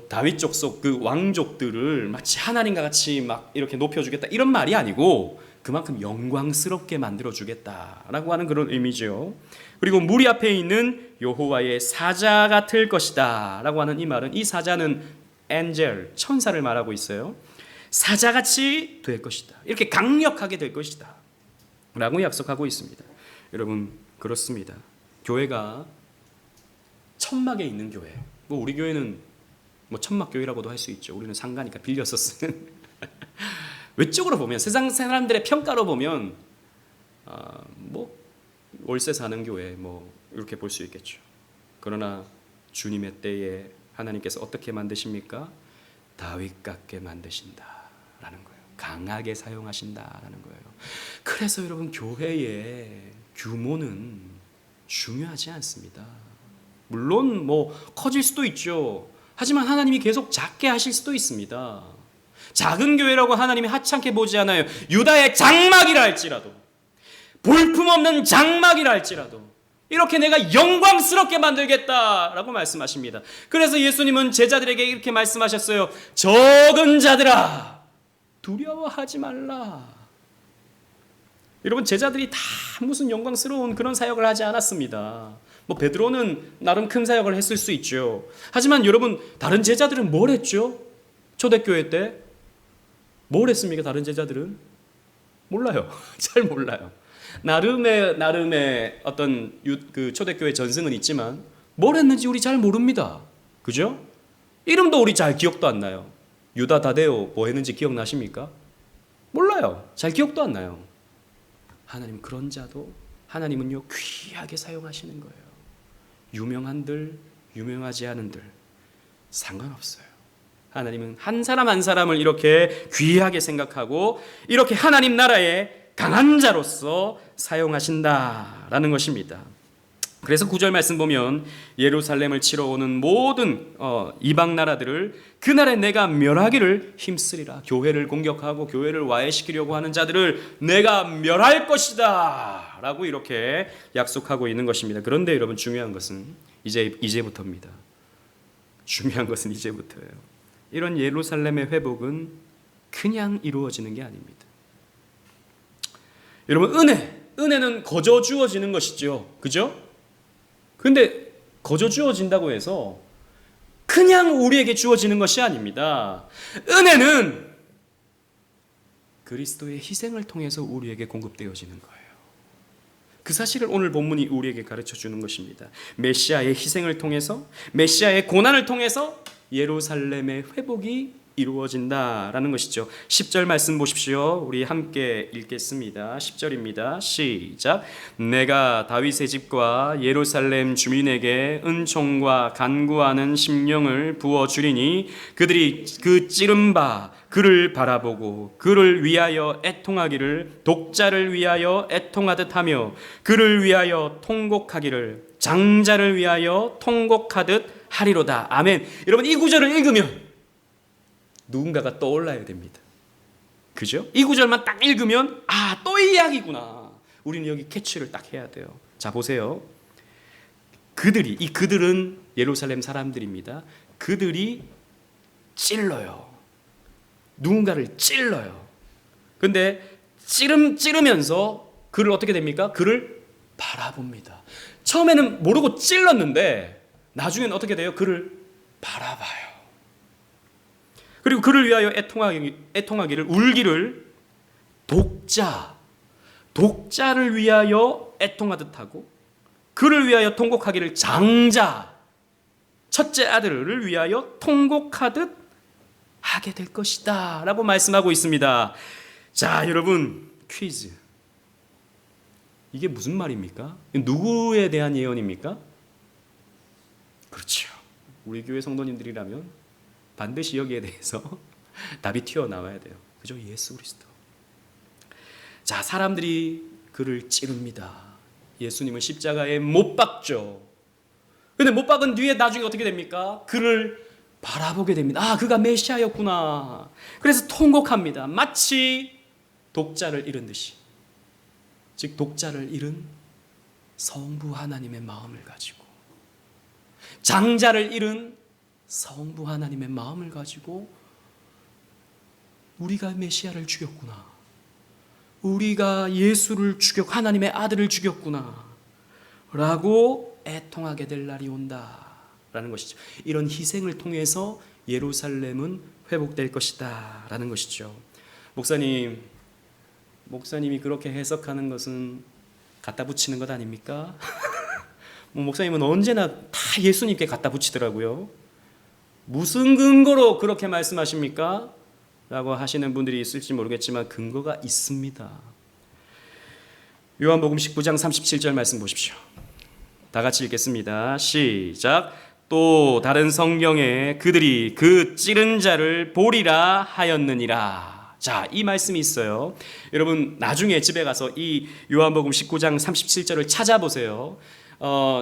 다윗 족속 그 왕족들을 마치 하나님과 같이 막 이렇게 높여주겠다 이런 말이 아니고 그만큼 영광스럽게 만들어주겠다라고 하는 그런 의미죠. 그리고 무리 앞에 있는 여호와의 사자 같을 것이다 라고 하는 이 말은, 이 사자는 엔젤, 천사를 말하고 있어요. 사자같이 될 것이다, 이렇게 강력하게 될 것이다 라고 약속하고 있습니다. 여러분, 그렇습니다. 교회가 천막에 있는 교회, 우리 교회는 천막교회라고도 할 수 있죠. 우리는 상가니까 빌려서 쓰는 외적으로 보면, 세상 사람들의 평가로 보면 월세 사는 교회 이렇게 볼 수 있겠죠. 그러나 주님의 때에 하나님께서 어떻게 만드십니까? 다윗 같게 만드신다라는 거예요. 강하게 사용하신다라는 거예요. 그래서 여러분, 교회의 규모는 중요하지 않습니다. 물론 커질 수도 있죠. 하지만 하나님이 계속 작게 하실 수도 있습니다. 작은 교회라고 하나님이 하찮게 보지 않아요. 유다의 장막이라 할지라도, 볼품없는 장막이라 할지라도 이렇게 내가 영광스럽게 만들겠다라고 말씀하십니다. 그래서 예수님은 제자들에게 이렇게 말씀하셨어요. 적은 자들아, 두려워하지 말라. 여러분, 제자들이 다 무슨 영광스러운 그런 사역을 하지 않았습니다. 베드로는 나름 큰 사역을 했을 수 있죠. 하지만 여러분, 다른 제자들은 뭘 했죠? 초대교회 때 뭘 했습니까? 다른 제자들은 몰라요. 잘 몰라요. 나름의 어떤 그 초대교회 전승은 있지만 뭘 했는지 우리 잘 모릅니다. 그죠? 이름도 우리 잘 기억도 안 나요. 유다 다데오 뭐 했는지 기억나십니까? 몰라요. 잘 기억도 안 나요. 하나님, 그런 자도 하나님은요 귀하게 사용하시는 거예요. 유명한들, 유명하지 않은들 상관없어요. 하나님은 한 사람 한 사람을 이렇게 귀하게 생각하고 이렇게 하나님 나라의 강한 자로서 사용하신다라는 것입니다. 그래서 9절 말씀 보면 예루살렘을 치러 오는 모든 이방 나라들을 그날에 내가 멸하기를 힘쓰리라. 교회를 공격하고 교회를 와해시키려고 하는 자들을 내가 멸할 것이다 라고 이렇게 약속하고 있는 것입니다. 그런데 여러분, 중요한 것은 이제부터입니다. 중요한 것은 이제부터예요. 이런 예루살렘의 회복은 그냥 이루어지는 게 아닙니다. 여러분, 은혜는 거저 주어지는 것이죠. 그죠? 근데 거저 주어진다고 해서 그냥 우리에게 주어지는 것이 아닙니다. 은혜는 그리스도의 희생을 통해서 우리에게 공급되어지는 거예요. 그 사실을 오늘 본문이 우리에게 가르쳐 주는 것입니다. 메시아의 희생을 통해서, 메시아의 고난을 통해서 예루살렘의 회복이 이루어진다라는 것이죠. 10절 말씀 보십시오. 우리 함께 읽겠습니다. 10절입니다. 시작. 내가 다윗의 집과 예루살렘 주민에게 은총과 간구하는 심령을 부어주리니 그들이 그 찌른 바 그를 바라보고 그를 위하여 애통하기를 독자를 위하여 애통하듯 하며 그를 위하여 통곡하기를 장자를 위하여 통곡하듯 하리로다. 아멘. 여러분, 이 구절을 읽으면 누군가가 떠올라야 됩니다. 그죠? 이 구절만 딱 읽으면 또 이 이야기구나. 우리는 여기 캐치를 딱 해야 돼요. 자, 보세요. 그들은 예루살렘 사람들입니다. 그들이 찔러요. 누군가를 찔러요. 근데 찌르면서 그를 어떻게 됩니까? 그를 바라봅니다. 처음에는 모르고 찔렀는데 나중에는 어떻게 돼요? 그를 바라봐요. 그리고 그를 위하여 애통하기를, 울기를 독자를 위하여 애통하듯 하고 그를 위하여 통곡하기를 장자, 첫째 아들을 위하여 통곡하듯 하게 될 것이다 라고 말씀하고 있습니다. 자, 여러분, 퀴즈. 이게 무슨 말입니까? 누구에 대한 예언입니까? 그렇죠. 우리 교회 성도님들이라면 반드시 여기에 대해서 답이 튀어나와야 돼요. 그죠? 예수 그리스도. 자, 사람들이 그를 찌릅니다. 예수님은 십자가에 못 박죠. 근데 못 박은 뒤에 나중에 어떻게 됩니까? 그를 바라보게 됩니다. 그가 메시아였구나. 그래서 통곡합니다. 마치 독자를 잃은 듯이. 즉 독자를 잃은 성부 하나님의 마음을 가지고, 장자를 잃은 성부 하나님의 마음을 가지고 우리가 메시아를 죽였구나, 우리가 예수를 하나님의 아들을 죽였구나 라고 애통하게 될 날이 온다라는 것이죠. 이런 희생을 통해서 예루살렘은 회복될 것이다 라는 것이죠. 목사님이 그렇게 해석하는 것은 갖다 붙이는 것 아닙니까? 목사님은 언제나 다 예수님께 갖다 붙이더라고요. 무슨 근거로 그렇게 말씀하십니까? 라고 하시는 분들이 있을지 모르겠지만 근거가 있습니다. 요한복음 19장 37절 말씀 보십시오. 다 같이 읽겠습니다. 시작. 또 다른 성경에 그들이 그 찌른 자를 보리라 하였느니라. 자, 이 말씀이 있어요. 여러분 나중에 집에 가서 이 요한복음 19장 37절을 찾아보세요.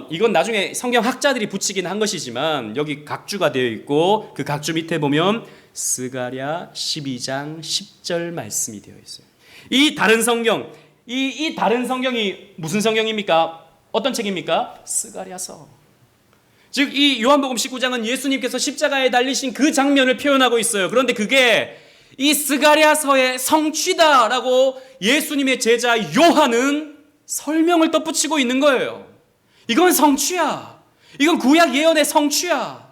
이건 나중에 성경 학자들이 붙이긴 한 것이지만 여기 각주가 되어 있고 그 각주 밑에 보면 스가랴 12장 10절 말씀이 되어 있어요. 이 다른 성경, 이 다른 성경이 무슨 성경입니까? 어떤 책입니까? 스가랴서. 즉 이 요한복음 19장은 예수님께서 십자가에 달리신 그 장면을 표현하고 있어요. 그런데 그게 이 스가랴서의 성취다라고 예수님의 제자 요한은 설명을 덧붙이고 있는 거예요. 이건 성취야. 이건 구약 예언의 성취야.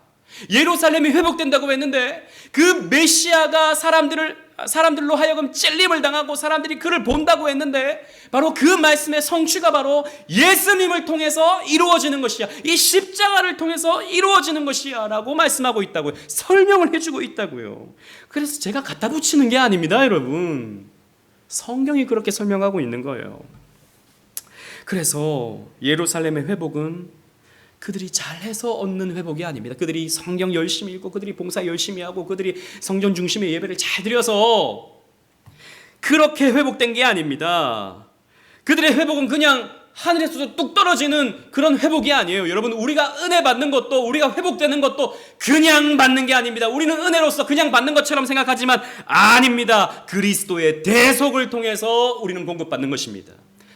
예루살렘이 회복된다고 했는데 그 메시아가 사람들로 하여금 찔림을 당하고 사람들이 그를 본다고 했는데 바로 그 말씀의 성취가 바로 예수님을 통해서 이루어지는 것이야. 이 십자가를 통해서 이루어지는 것이야 라고 말씀하고 있다고요. 설명을 해주고 있다고요. 그래서 제가 갖다 붙이는 게 아닙니다, 여러분. 성경이 그렇게 설명하고 있는 거예요. 그래서 예루살렘의 회복은 그들이 잘해서 얻는 회복이 아닙니다. 그들이 성경 열심히 읽고 그들이 봉사 열심히 하고 그들이 성전 중심의 예배를 잘 드려서 그렇게 회복된 게 아닙니다. 그들의 회복은 그냥 하늘에서 뚝 떨어지는 그런 회복이 아니에요. 여러분, 우리가 은혜 받는 것도, 우리가 회복되는 것도 그냥 받는 게 아닙니다. 우리는 은혜로서 그냥 받는 것처럼 생각하지만 아닙니다. 그리스도의 대속을 통해서 우리는 공급받는 것입니다.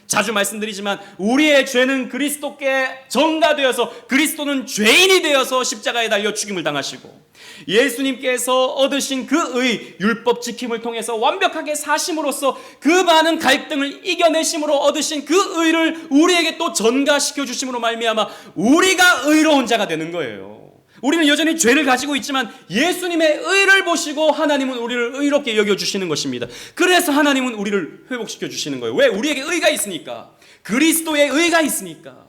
자주 말씀드리지만 우리의 죄는 그리스도께 전가되어서 그리스도는 죄인이 되어서 십자가에 달려 죽임을 당하시고 예수님께서 얻으신 그 의, 율법 지킴을 통해서 완벽하게 사심으로써 그 많은 갈등을 이겨내심으로 얻으신 그 의를 우리에게 또 전가시켜 주심으로 말미암아 우리가 의로운 자가 되는 거예요. 우리는 여전히 죄를 가지고 있지만 예수님의 의를 보시고 하나님은 우리를 의롭게 여겨주시는 것입니다. 그래서 하나님은 우리를 회복시켜 주시는 거예요. 왜? 우리에게 의가 있으니까. 그리스도의 의가 있으니까.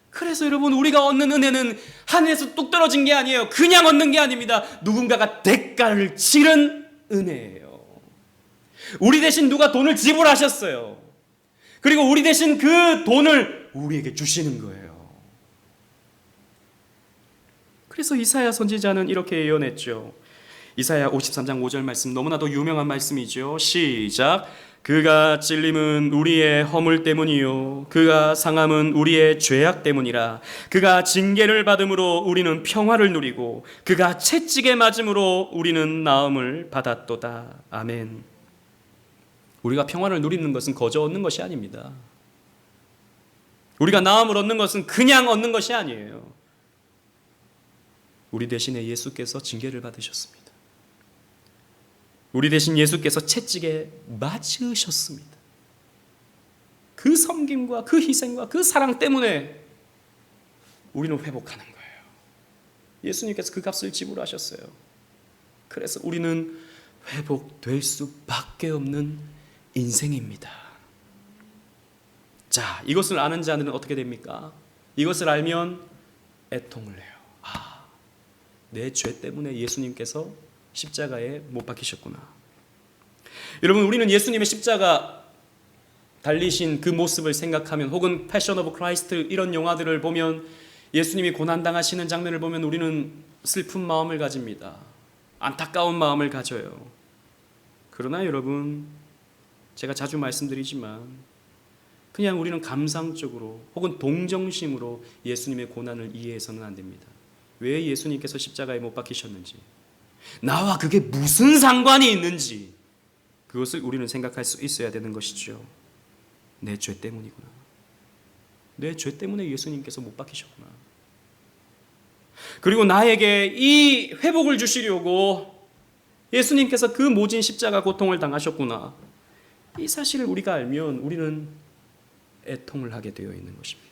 그래서 여러분, 우리가 얻는 은혜는 하늘에서 뚝 떨어진 게 아니에요. 그냥 얻는 게 아닙니다. 누군가가 대가를 치른 은혜예요. 우리 대신 누가 돈을 지불하셨어요. 그리고 우리 대신 그 돈을 우리에게 주시는 거예요. 그래서 이사야 선지자는 이렇게 예언했죠. 이사야 53장 5절 말씀, 너무나도 유명한 말씀이죠. 시작. 그가 찔림은 우리의 허물 때문이요 그가 상함은 우리의 죄악 때문이라. 그가 징계를 받음으로 우리는 평화를 누리고 그가 채찍에 맞음으로 우리는 나음을 받았도다. 아멘. 우리가 평화를 누리는 것은 거저 얻는 것이 아닙니다. 우리가 나음을 얻는 것은 그냥 얻는 것이 아니에요. 우리 대신에 예수께서 징계를 받으셨습니다. 우리 대신 예수께서 채찍에 맞으셨습니다. 그 섬김과 그 희생과 그 사랑 때문에 우리는 회복하는 거예요. 예수님께서 그 값을 지불하셨어요. 그래서 우리는 회복될 수밖에 없는 인생입니다. 자, 이것을 아는 자는 어떻게 됩니까? 이것을 알면 애통을 해요. 내 죄 때문에 예수님께서 십자가에 못 박히셨구나. 여러분, 우리는 예수님의 십자가 달리신 그 모습을 생각하면, 혹은 패션 오브 크라이스트 이런 영화들을 보면 예수님이 고난당하시는 장면을 보면 우리는 슬픈 마음을 가집니다. 안타까운 마음을 가져요. 그러나 여러분, 제가 자주 말씀드리지만 그냥 우리는 감상적으로 혹은 동정심으로 예수님의 고난을 이해해서는 안 됩니다. 왜 예수님께서 십자가에 못 박히셨는지, 나와 그게 무슨 상관이 있는지, 그것을 우리는 생각할 수 있어야 되는 것이죠. 내 죄 때문이구나. 내 죄 때문에 예수님께서 못 박히셨구나. 그리고 나에게 이 회복을 주시려고 예수님께서 그 모진 십자가 고통을 당하셨구나. 이 사실을 우리가 알면 우리는 애통을 하게 되어 있는 것입니다.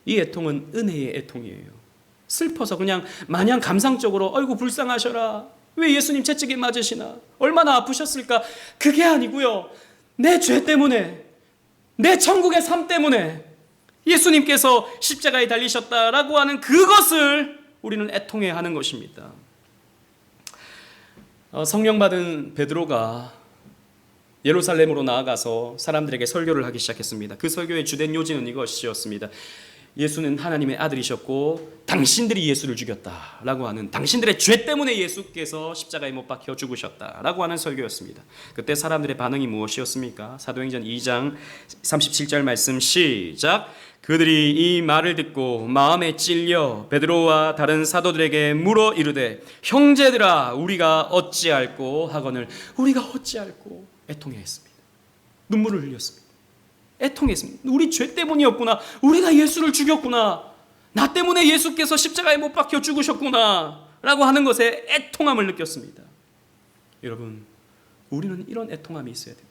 이 애통은 은혜의 애통이에요. 슬퍼서 그냥 마냥 감상적으로 아이고 불쌍하셔라, 왜 예수님 채찍에 맞으시나, 얼마나 아프셨을까, 그게 아니고요. 내 죄 때문에, 내 천국의 삶 때문에 예수님께서 십자가에 달리셨다라고 하는 그것을 우리는 애통해 하는 것입니다. 성령 받은 베드로가 예루살렘으로 나아가서 사람들에게 설교를 하기 시작했습니다. 그 설교의 주된 요지는 이것이었습니다. 예수는 하나님의 아들이셨고 당신들이 예수를 죽였다라고 하는, 당신들의 죄 때문에 예수께서 십자가에 못 박혀 죽으셨다라고 하는 설교였습니다. 그때 사람들의 반응이 무엇이었습니까? 사도행전 2장 37절 말씀 시작. 그들이 이 말을 듣고 마음에 찔려 베드로와 다른 사도들에게 물어 이르되 형제들아 우리가 어찌할꼬 하거늘, 우리가 어찌할꼬 애통해했습니다. 눈물을 흘렸습니다. 애통했습니다. 우리 죄 때문이었구나. 우리가 예수를 죽였구나. 나 때문에 예수께서 십자가에 못 박혀 죽으셨구나 라고 하는 것에 애통함을 느꼈습니다. 여러분, 우리는 이런 애통함이 있어야 됩니다.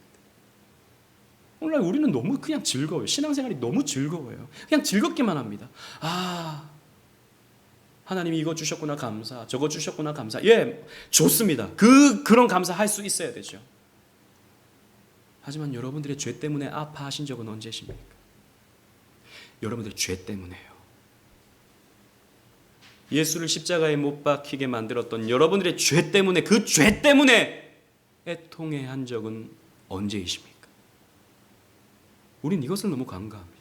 오늘날 우리는 너무 그냥 즐거워요. 신앙생활이 너무 즐거워요. 그냥 즐겁기만 합니다. 아, 하나님이 이거 주셨구나 감사, 저거 주셨구나 감사. 예, 좋습니다. 그런 감사할 수 있어야 되죠. 하지만 여러분들의 죄 때문에 아파하신 적은 언제십니까? 여러분들의 죄 때문에요. 예수를 십자가에 못 박히게 만들었던 여러분들의 죄 때문에, 그 죄 때문에 애통해 한 적은 언제이십니까? 우린 이것을 너무 간과합니다.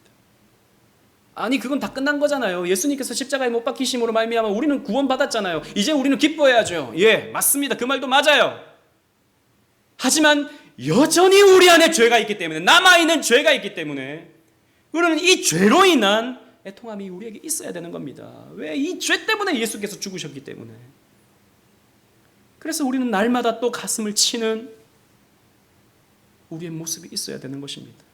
아니 그건 다 끝난 거잖아요. 예수님께서 십자가에 못 박히심으로 말미암아 우리는 구원받았잖아요. 이제 우리는 기뻐해야죠. 예, 맞습니다. 그 말도 맞아요. 하지만 여전히 우리 안에 죄가 있기 때문에, 남아있는 죄가 있기 때문에 우리는 이 죄로 인한 애통함이 우리에게 있어야 되는 겁니다. 왜? 이 죄 때문에 예수께서 죽으셨기 때문에. 그래서 우리는 날마다 또 가슴을 치는 우리의 모습이 있어야 되는 것입니다.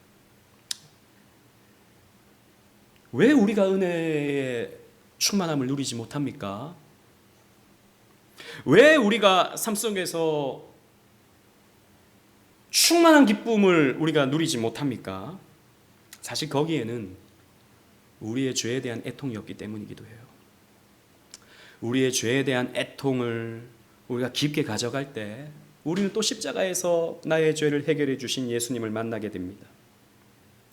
왜 우리가 은혜의 충만함을 누리지 못합니까? 왜 우리가 삶 속에서 충만한 기쁨을 우리가 누리지 못합니까? 사실 거기에는 우리의 죄에 대한 애통이 없기 때문이기도 해요. 우리의 죄에 대한 애통을 우리가 깊게 가져갈 때 우리는 또 십자가에서 나의 죄를 해결해 주신 예수님을 만나게 됩니다.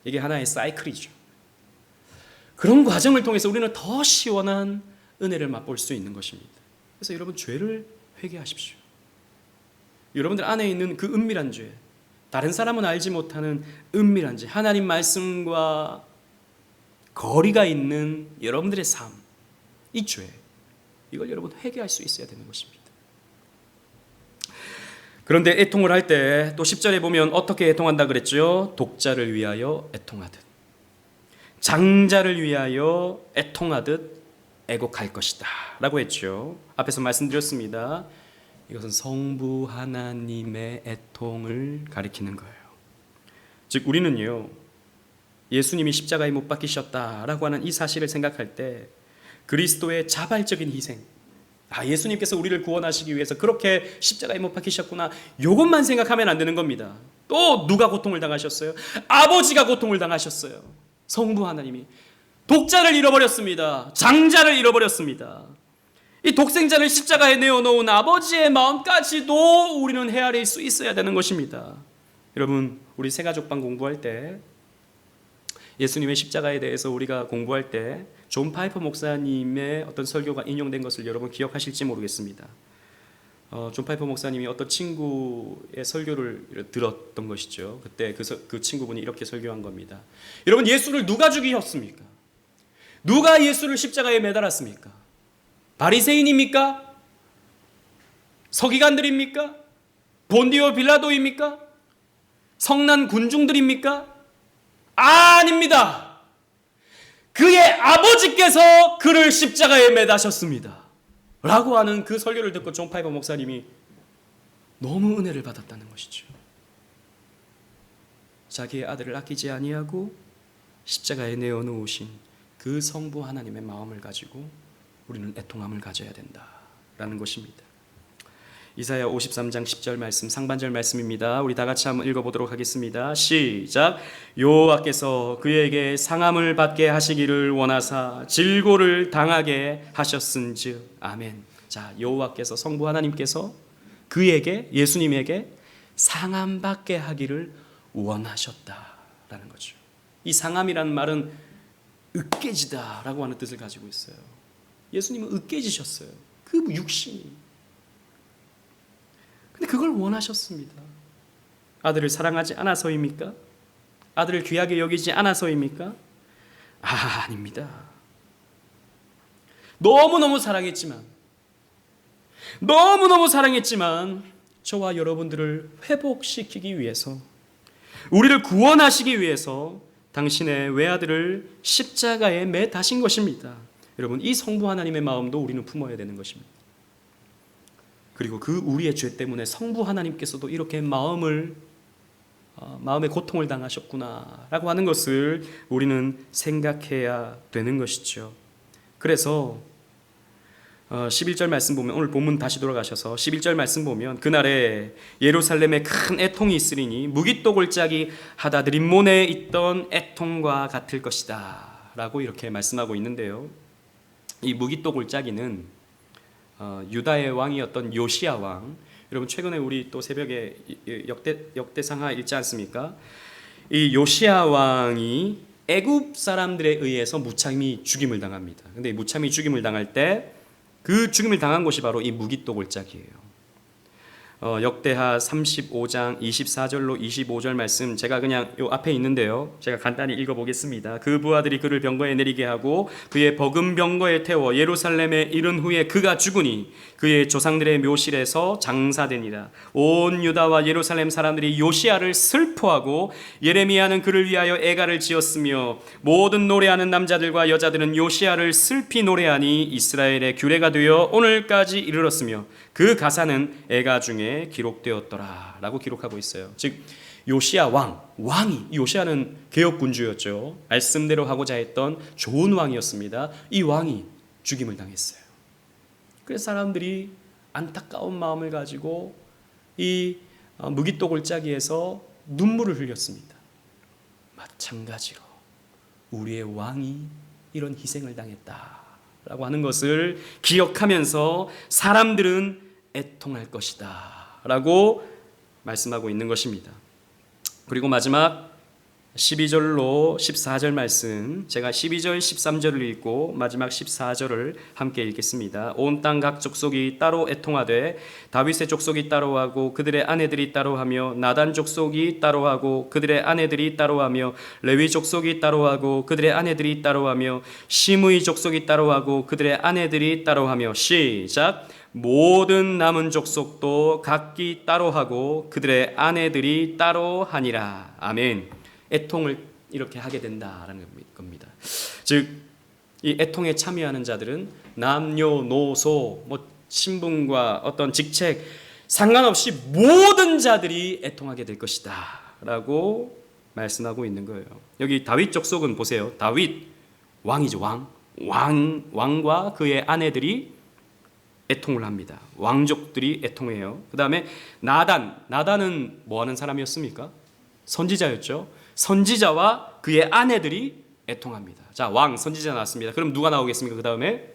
이게 하나의 사이클이죠. 그런 과정을 통해서 우리는 더 시원한 은혜를 맛볼 수 있는 것입니다. 그래서 여러분, 죄를 회개하십시오. 여러분들 안에 있는 그 은밀한 죄, 다른 사람은 알지 못하는 은밀한 죄, 하나님 말씀과 거리가 있는 여러분들의 삶, 이 죄, 이걸 여러분 회개할 수 있어야 되는 것입니다. 그런데 애통을 할 때 또 10절에 보면 어떻게 애통한다 그랬죠? 독자를 위하여 애통하듯, 장자를 위하여 애통하듯 애곡할 것이다 라고 했죠. 앞에서 말씀드렸습니다. 이것은 성부 하나님의 애통을 가리키는 거예요. 즉 우리는요, 예수님이 십자가에 못 박히셨다라고 하는 이 사실을 생각할 때 그리스도의 자발적인 희생, 예수님께서 우리를 구원하시기 위해서 그렇게 십자가에 못 박히셨구나, 이것만 생각하면 안 되는 겁니다. 또 누가 고통을 당하셨어요? 아버지가 고통을 당하셨어요. 성부 하나님이 독자를 잃어버렸습니다. 장자를 잃어버렸습니다. 이 독생자를 십자가에 내어놓은 아버지의 마음까지도 우리는 헤아릴 수 있어야 되는 것입니다. 여러분, 우리 새가족방 공부할 때, 예수님의 십자가에 대해서 우리가 공부할 때 존 파이퍼 목사님의 어떤 설교가 인용된 것을 여러분 기억하실지 모르겠습니다. 존 파이퍼 목사님이 어떤 친구의 설교를 들었던 것이죠. 그때 그 친구분이 이렇게 설교한 겁니다. 여러분, 예수를 누가 죽이셨습니까? 누가 예수를 십자가에 매달았습니까? 바리새인입니까? 서기관들입니까? 본디오 빌라도입니까? 성난 군중들입니까? 아닙니다. 그의 아버지께서 그를 십자가에 매다셨습니다 라고 하는 그 설교를 듣고 존 파이퍼 목사님이 너무 은혜를 받았다는 것이죠. 자기의 아들을 아끼지 아니하고 십자가에 내어놓으신 그 성부 하나님의 마음을 가지고 우리는 애통함을 가져야 된다라는 것입니다. 이사야 53장 10절 말씀, 상반절 말씀입니다. 우리 다 같이 한번 읽어보도록 하겠습니다. 시작. 여호와께서 그에게 상함을 받게 하시기를 원하사 질고를 당하게 하셨은즉. 아멘. 자, 여호와께서, 성부 하나님께서 그에게, 예수님에게 상함 받게 하기를 원하셨다라는 거죠. 이 상함이라는 말은 으깨지다라고 하는 뜻을 가지고 있어요. 예수님은 으깨지셨어요. 그 육신이. 근데 그걸 원하셨습니다. 아들을 사랑하지 않아서입니까? 아들을 귀하게 여기지 않아서입니까? 아닙니다. 너무너무 사랑했지만 저와 여러분들을 회복시키기 위해서, 우리를 구원하시기 위해서 당신의 외아들을 십자가에 매다신 것입니다. 여러분, 이 성부 하나님의 마음도 우리는 품어야 되는 것입니다. 그리고 그 우리의 죄 때문에 성부 하나님께서도 이렇게 마음의 고통을 당하셨구나라고 하는 것을 우리는 생각해야 되는 것이죠. 그래서 11절 말씀 보면, 오늘 본문 다시 돌아가셔서 11절 말씀 보면, 그날에 예루살렘에 큰 애통이 있으리니 무기또 골짜기 하다드림몬에 있던 애통과 같을 것이다 라고 이렇게 말씀하고 있는데요. 이 무기또 골짜기는 유다의 왕이었던 요시야 왕, 여러분 최근에 우리 또 새벽에 역대상하 읽지 않습니까? 이 요시야 왕이 애굽 사람들에 의해서 무참히 죽임을 당합니다. 근데 무참히 죽임을 당할 때 그 죽임을 당한 곳이 바로 이 무기또 골짜기예요. 역대하 35장 24절로 25절 말씀, 제가 그냥 요 앞에 있는데요, 제가 간단히 읽어보겠습니다. 그 부하들이 그를 병거에 내리게 하고 그의 버금 병거에 태워 예루살렘에 이른 후에 그가 죽으니 그의 조상들의 묘실에서 장사되니라. 온 유다와 예루살렘 사람들이 요시야를 슬퍼하고 예레미야는 그를 위하여 애가를 지었으며 모든 노래하는 남자들과 여자들은 요시야를 슬피 노래하니 이스라엘의 규례가 되어 오늘까지 이르렀으며 그 가사는 애가 중에 기록되었더라 라고 기록하고 있어요. 즉 요시야 왕이, 요시야는 개혁군주였죠. 말씀대로 하고자 했던 좋은 왕이었습니다. 이 왕이 죽임을 당했어요. 그래서 사람들이 안타까운 마음을 가지고 이 무기또 골짜기에서 눈물을 흘렸습니다. 마찬가지로 우리의 왕이 이런 희생을 당했다 라고 하는 것을 기억하면서 사람들은 애통할 것이다 라고 말씀하고 있는 것입니다. 그리고 마지막 12절로 14절 말씀, 제가 12절 13절을 읽고 마지막 14절을 함께 읽겠습니다. 온 땅 각 족속이 따로 애통하되 다윗의 족속이 따로하고 그들의 아내들이 따로하며 나단 족속이 따로하고 그들의 아내들이 따로하며 레위 족속이 따로하고 그들의 아내들이 따로하며 시므이 족속이 따로하고 그들의 아내들이 따로하며. 시작. 모든 남은 족속도 각기 따로하고 그들의 아내들이 따로하니라. 아멘. 애통을 이렇게 하게 된다라는 겁니다. 즉, 이 애통에 참여하는 자들은 남녀노소, 신분과 어떤 직책 상관없이 모든 자들이 애통하게 될 것이다라고 말씀하고 있는 거예요. 여기 다윗 족속은 보세요. 다윗 왕이죠. 왕과 그의 아내들이 애통을 합니다. 왕족들이 애통해요. 그 다음에 나단은 뭐 하는 사람이었습니까? 선지자였죠. 선지자와 그의 아내들이 애통합니다. 자, 왕, 선지자 나왔습니다. 그럼 누가 나오겠습니까? 그 다음에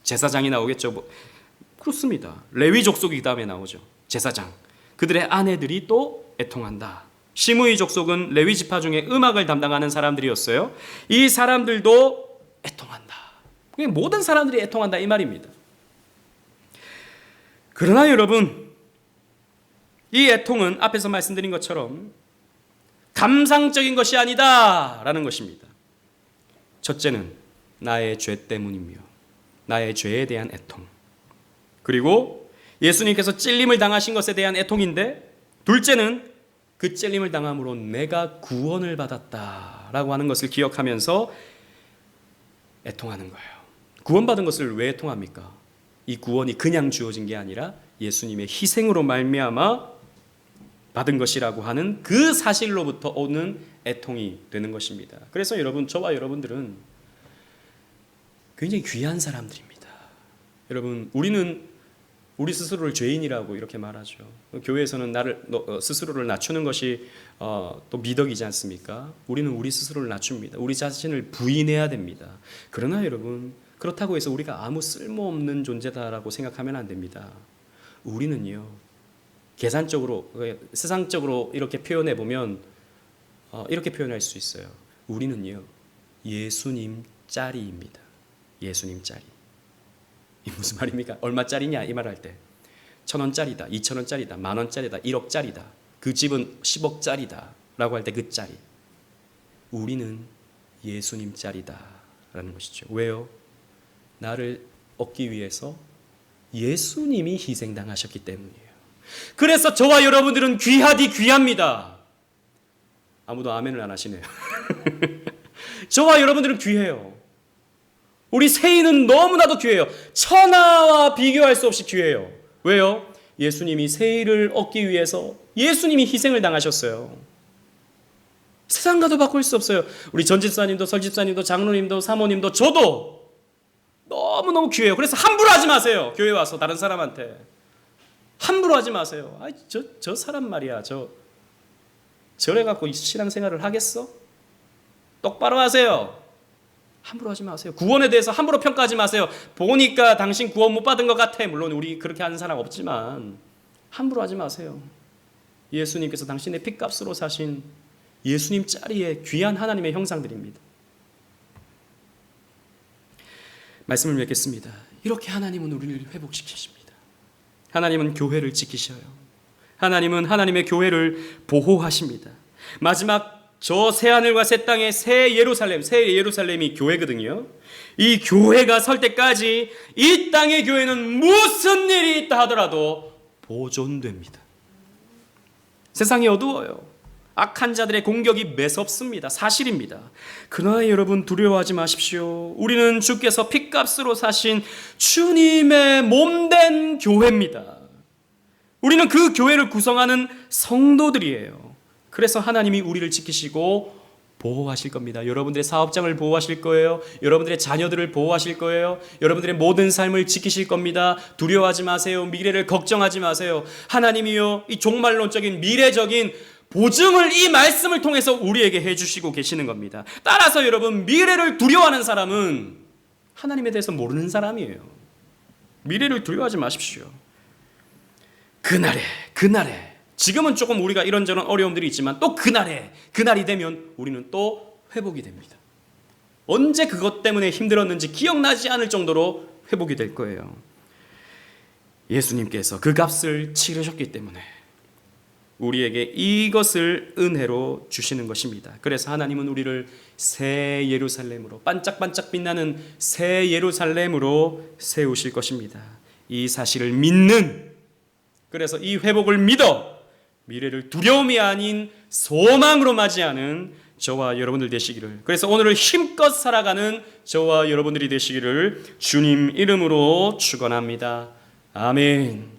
제사장이 나오겠죠. 그렇습니다. 레위 족속이 그 다음에 나오죠. 제사장. 그들의 아내들이 또 애통한다. 시므이 족속은 레위 지파 중에 음악을 담당하는 사람들이었어요. 이 사람들도 애통한다. 모든 사람들이 애통한다 이 말입니다. 그러나 여러분, 이 애통은 앞에서 말씀드린 것처럼 감상적인 것이 아니다 라는 것입니다. 첫째는 나의 죄 때문이며 나의 죄에 대한 애통, 그리고 예수님께서 찔림을 당하신 것에 대한 애통인데, 둘째는 그 찔림을 당함으로 내가 구원을 받았다라고 하는 것을 기억하면서 애통하는 거예요. 구원받은 것을 왜 애통합니까? 이 구원이 그냥 주어진 게 아니라 예수님의 희생으로 말미암아 받은 것이라고 하는 그 사실로부터 오는 애통이 되는 것입니다. 그래서 여러분, 저와 여러분들은 굉장히 귀한 사람들입니다. 여러분, 우리는 우리 스스로를 죄인이라고 이렇게 말하죠. 교회에서는 스스로를 낮추는 것이 또 미덕이지 않습니까? 우리는 우리 스스로를 낮춥니다. 우리 자신을 부인해야 됩니다. 그러나 여러분, 그렇다고 해서 우리가 아무 쓸모없는 존재다라고 생각하면 안 됩니다. 우리는요, 계산적으로, 세상적으로 이렇게 표현해 보면 이렇게 표현할 수 있어요. 우리는요, 예수님 짜리입니다. 예수님 짜리. 이 무슨 말입니까? 얼마짜리냐 이 말할 때 1,000원짜리다, 2,000원짜리다, 10,000원짜리다, 1억짜리다, 그 집은 10억짜리다 라고 할 때 그 짜리. 우리는 예수님 짜리다 라는 것이죠. 왜요? 나를 얻기 위해서 예수님이 희생당하셨기 때문이에요. 그래서 저와 여러분들은 귀하디 귀합니다. 아무도 아멘을 안 하시네요. 저와 여러분들은 귀해요. 우리 세인은 너무나도 귀해요. 천하와 비교할 수 없이 귀해요. 왜요? 예수님이 세인을 얻기 위해서 예수님이 희생을 당하셨어요. 세상과도 바꿀 수 없어요. 우리 전집사님도 설집사님도 장로님도 사모님도 저도 너무너무 귀해요. 그래서 함부로 하지 마세요. 교회 와서 다른 사람한테 함부로 하지 마세요. 저 사람 말이야, 저래 갖고 신앙생활을 하겠어? 똑바로 하세요. 함부로 하지 마세요. 구원에 대해서 함부로 평가하지 마세요. 보니까 당신 구원 못 받은 것 같아. 물론 우리 그렇게 하는 사람 없지만 함부로 하지 마세요. 예수님께서 당신의 핏값으로 사신 예수님 짜리의 귀한 하나님의 형상들입니다. 말씀을 맺겠습니다. 이렇게 하나님은 우리를 회복시키십니다. 하나님은 교회를 지키셔요. 하나님은 하나님의 교회를 보호하십니다. 마지막 저 새하늘과 새 땅의 새 예루살렘이 교회거든요. 이 교회가 설 때까지 이 땅의 교회는 무슨 일이 있다 하더라도 보존됩니다. 세상이 어두워요. 악한 자들의 공격이 매섭습니다. 사실입니다. 그러나 여러분, 두려워하지 마십시오. 우리는 주께서 핏값으로 사신 주님의 몸된 교회입니다. 우리는 그 교회를 구성하는 성도들이에요. 그래서 하나님이 우리를 지키시고 보호하실 겁니다. 여러분들의 사업장을 보호하실 거예요. 여러분들의 자녀들을 보호하실 거예요. 여러분들의 모든 삶을 지키실 겁니다. 두려워하지 마세요. 미래를 걱정하지 마세요. 하나님이요, 이 종말론적인 미래적인 보증을 이 말씀을 통해서 우리에게 해주시고 계시는 겁니다. 따라서 여러분, 미래를 두려워하는 사람은 하나님에 대해서 모르는 사람이에요. 미래를 두려워하지 마십시오. 그날에 지금은 조금 우리가 이런저런 어려움들이 있지만 또 그날이 되면 우리는 또 회복이 됩니다. 언제 그것 때문에 힘들었는지 기억나지 않을 정도로 회복이 될 거예요. 예수님께서 그 값을 치르셨기 때문에 우리에게 이것을 은혜로 주시는 것입니다. 그래서 하나님은 우리를 새 예루살렘으로, 반짝반짝 빛나는 새 예루살렘으로 세우실 것입니다. 이 사실을 믿는, 그래서 이 회복을 믿어 미래를 두려움이 아닌 소망으로 맞이하는 저와 여러분들 되시기를, 그래서 오늘을 힘껏 살아가는 저와 여러분들이 되시기를 주님 이름으로 축원합니다. 아멘.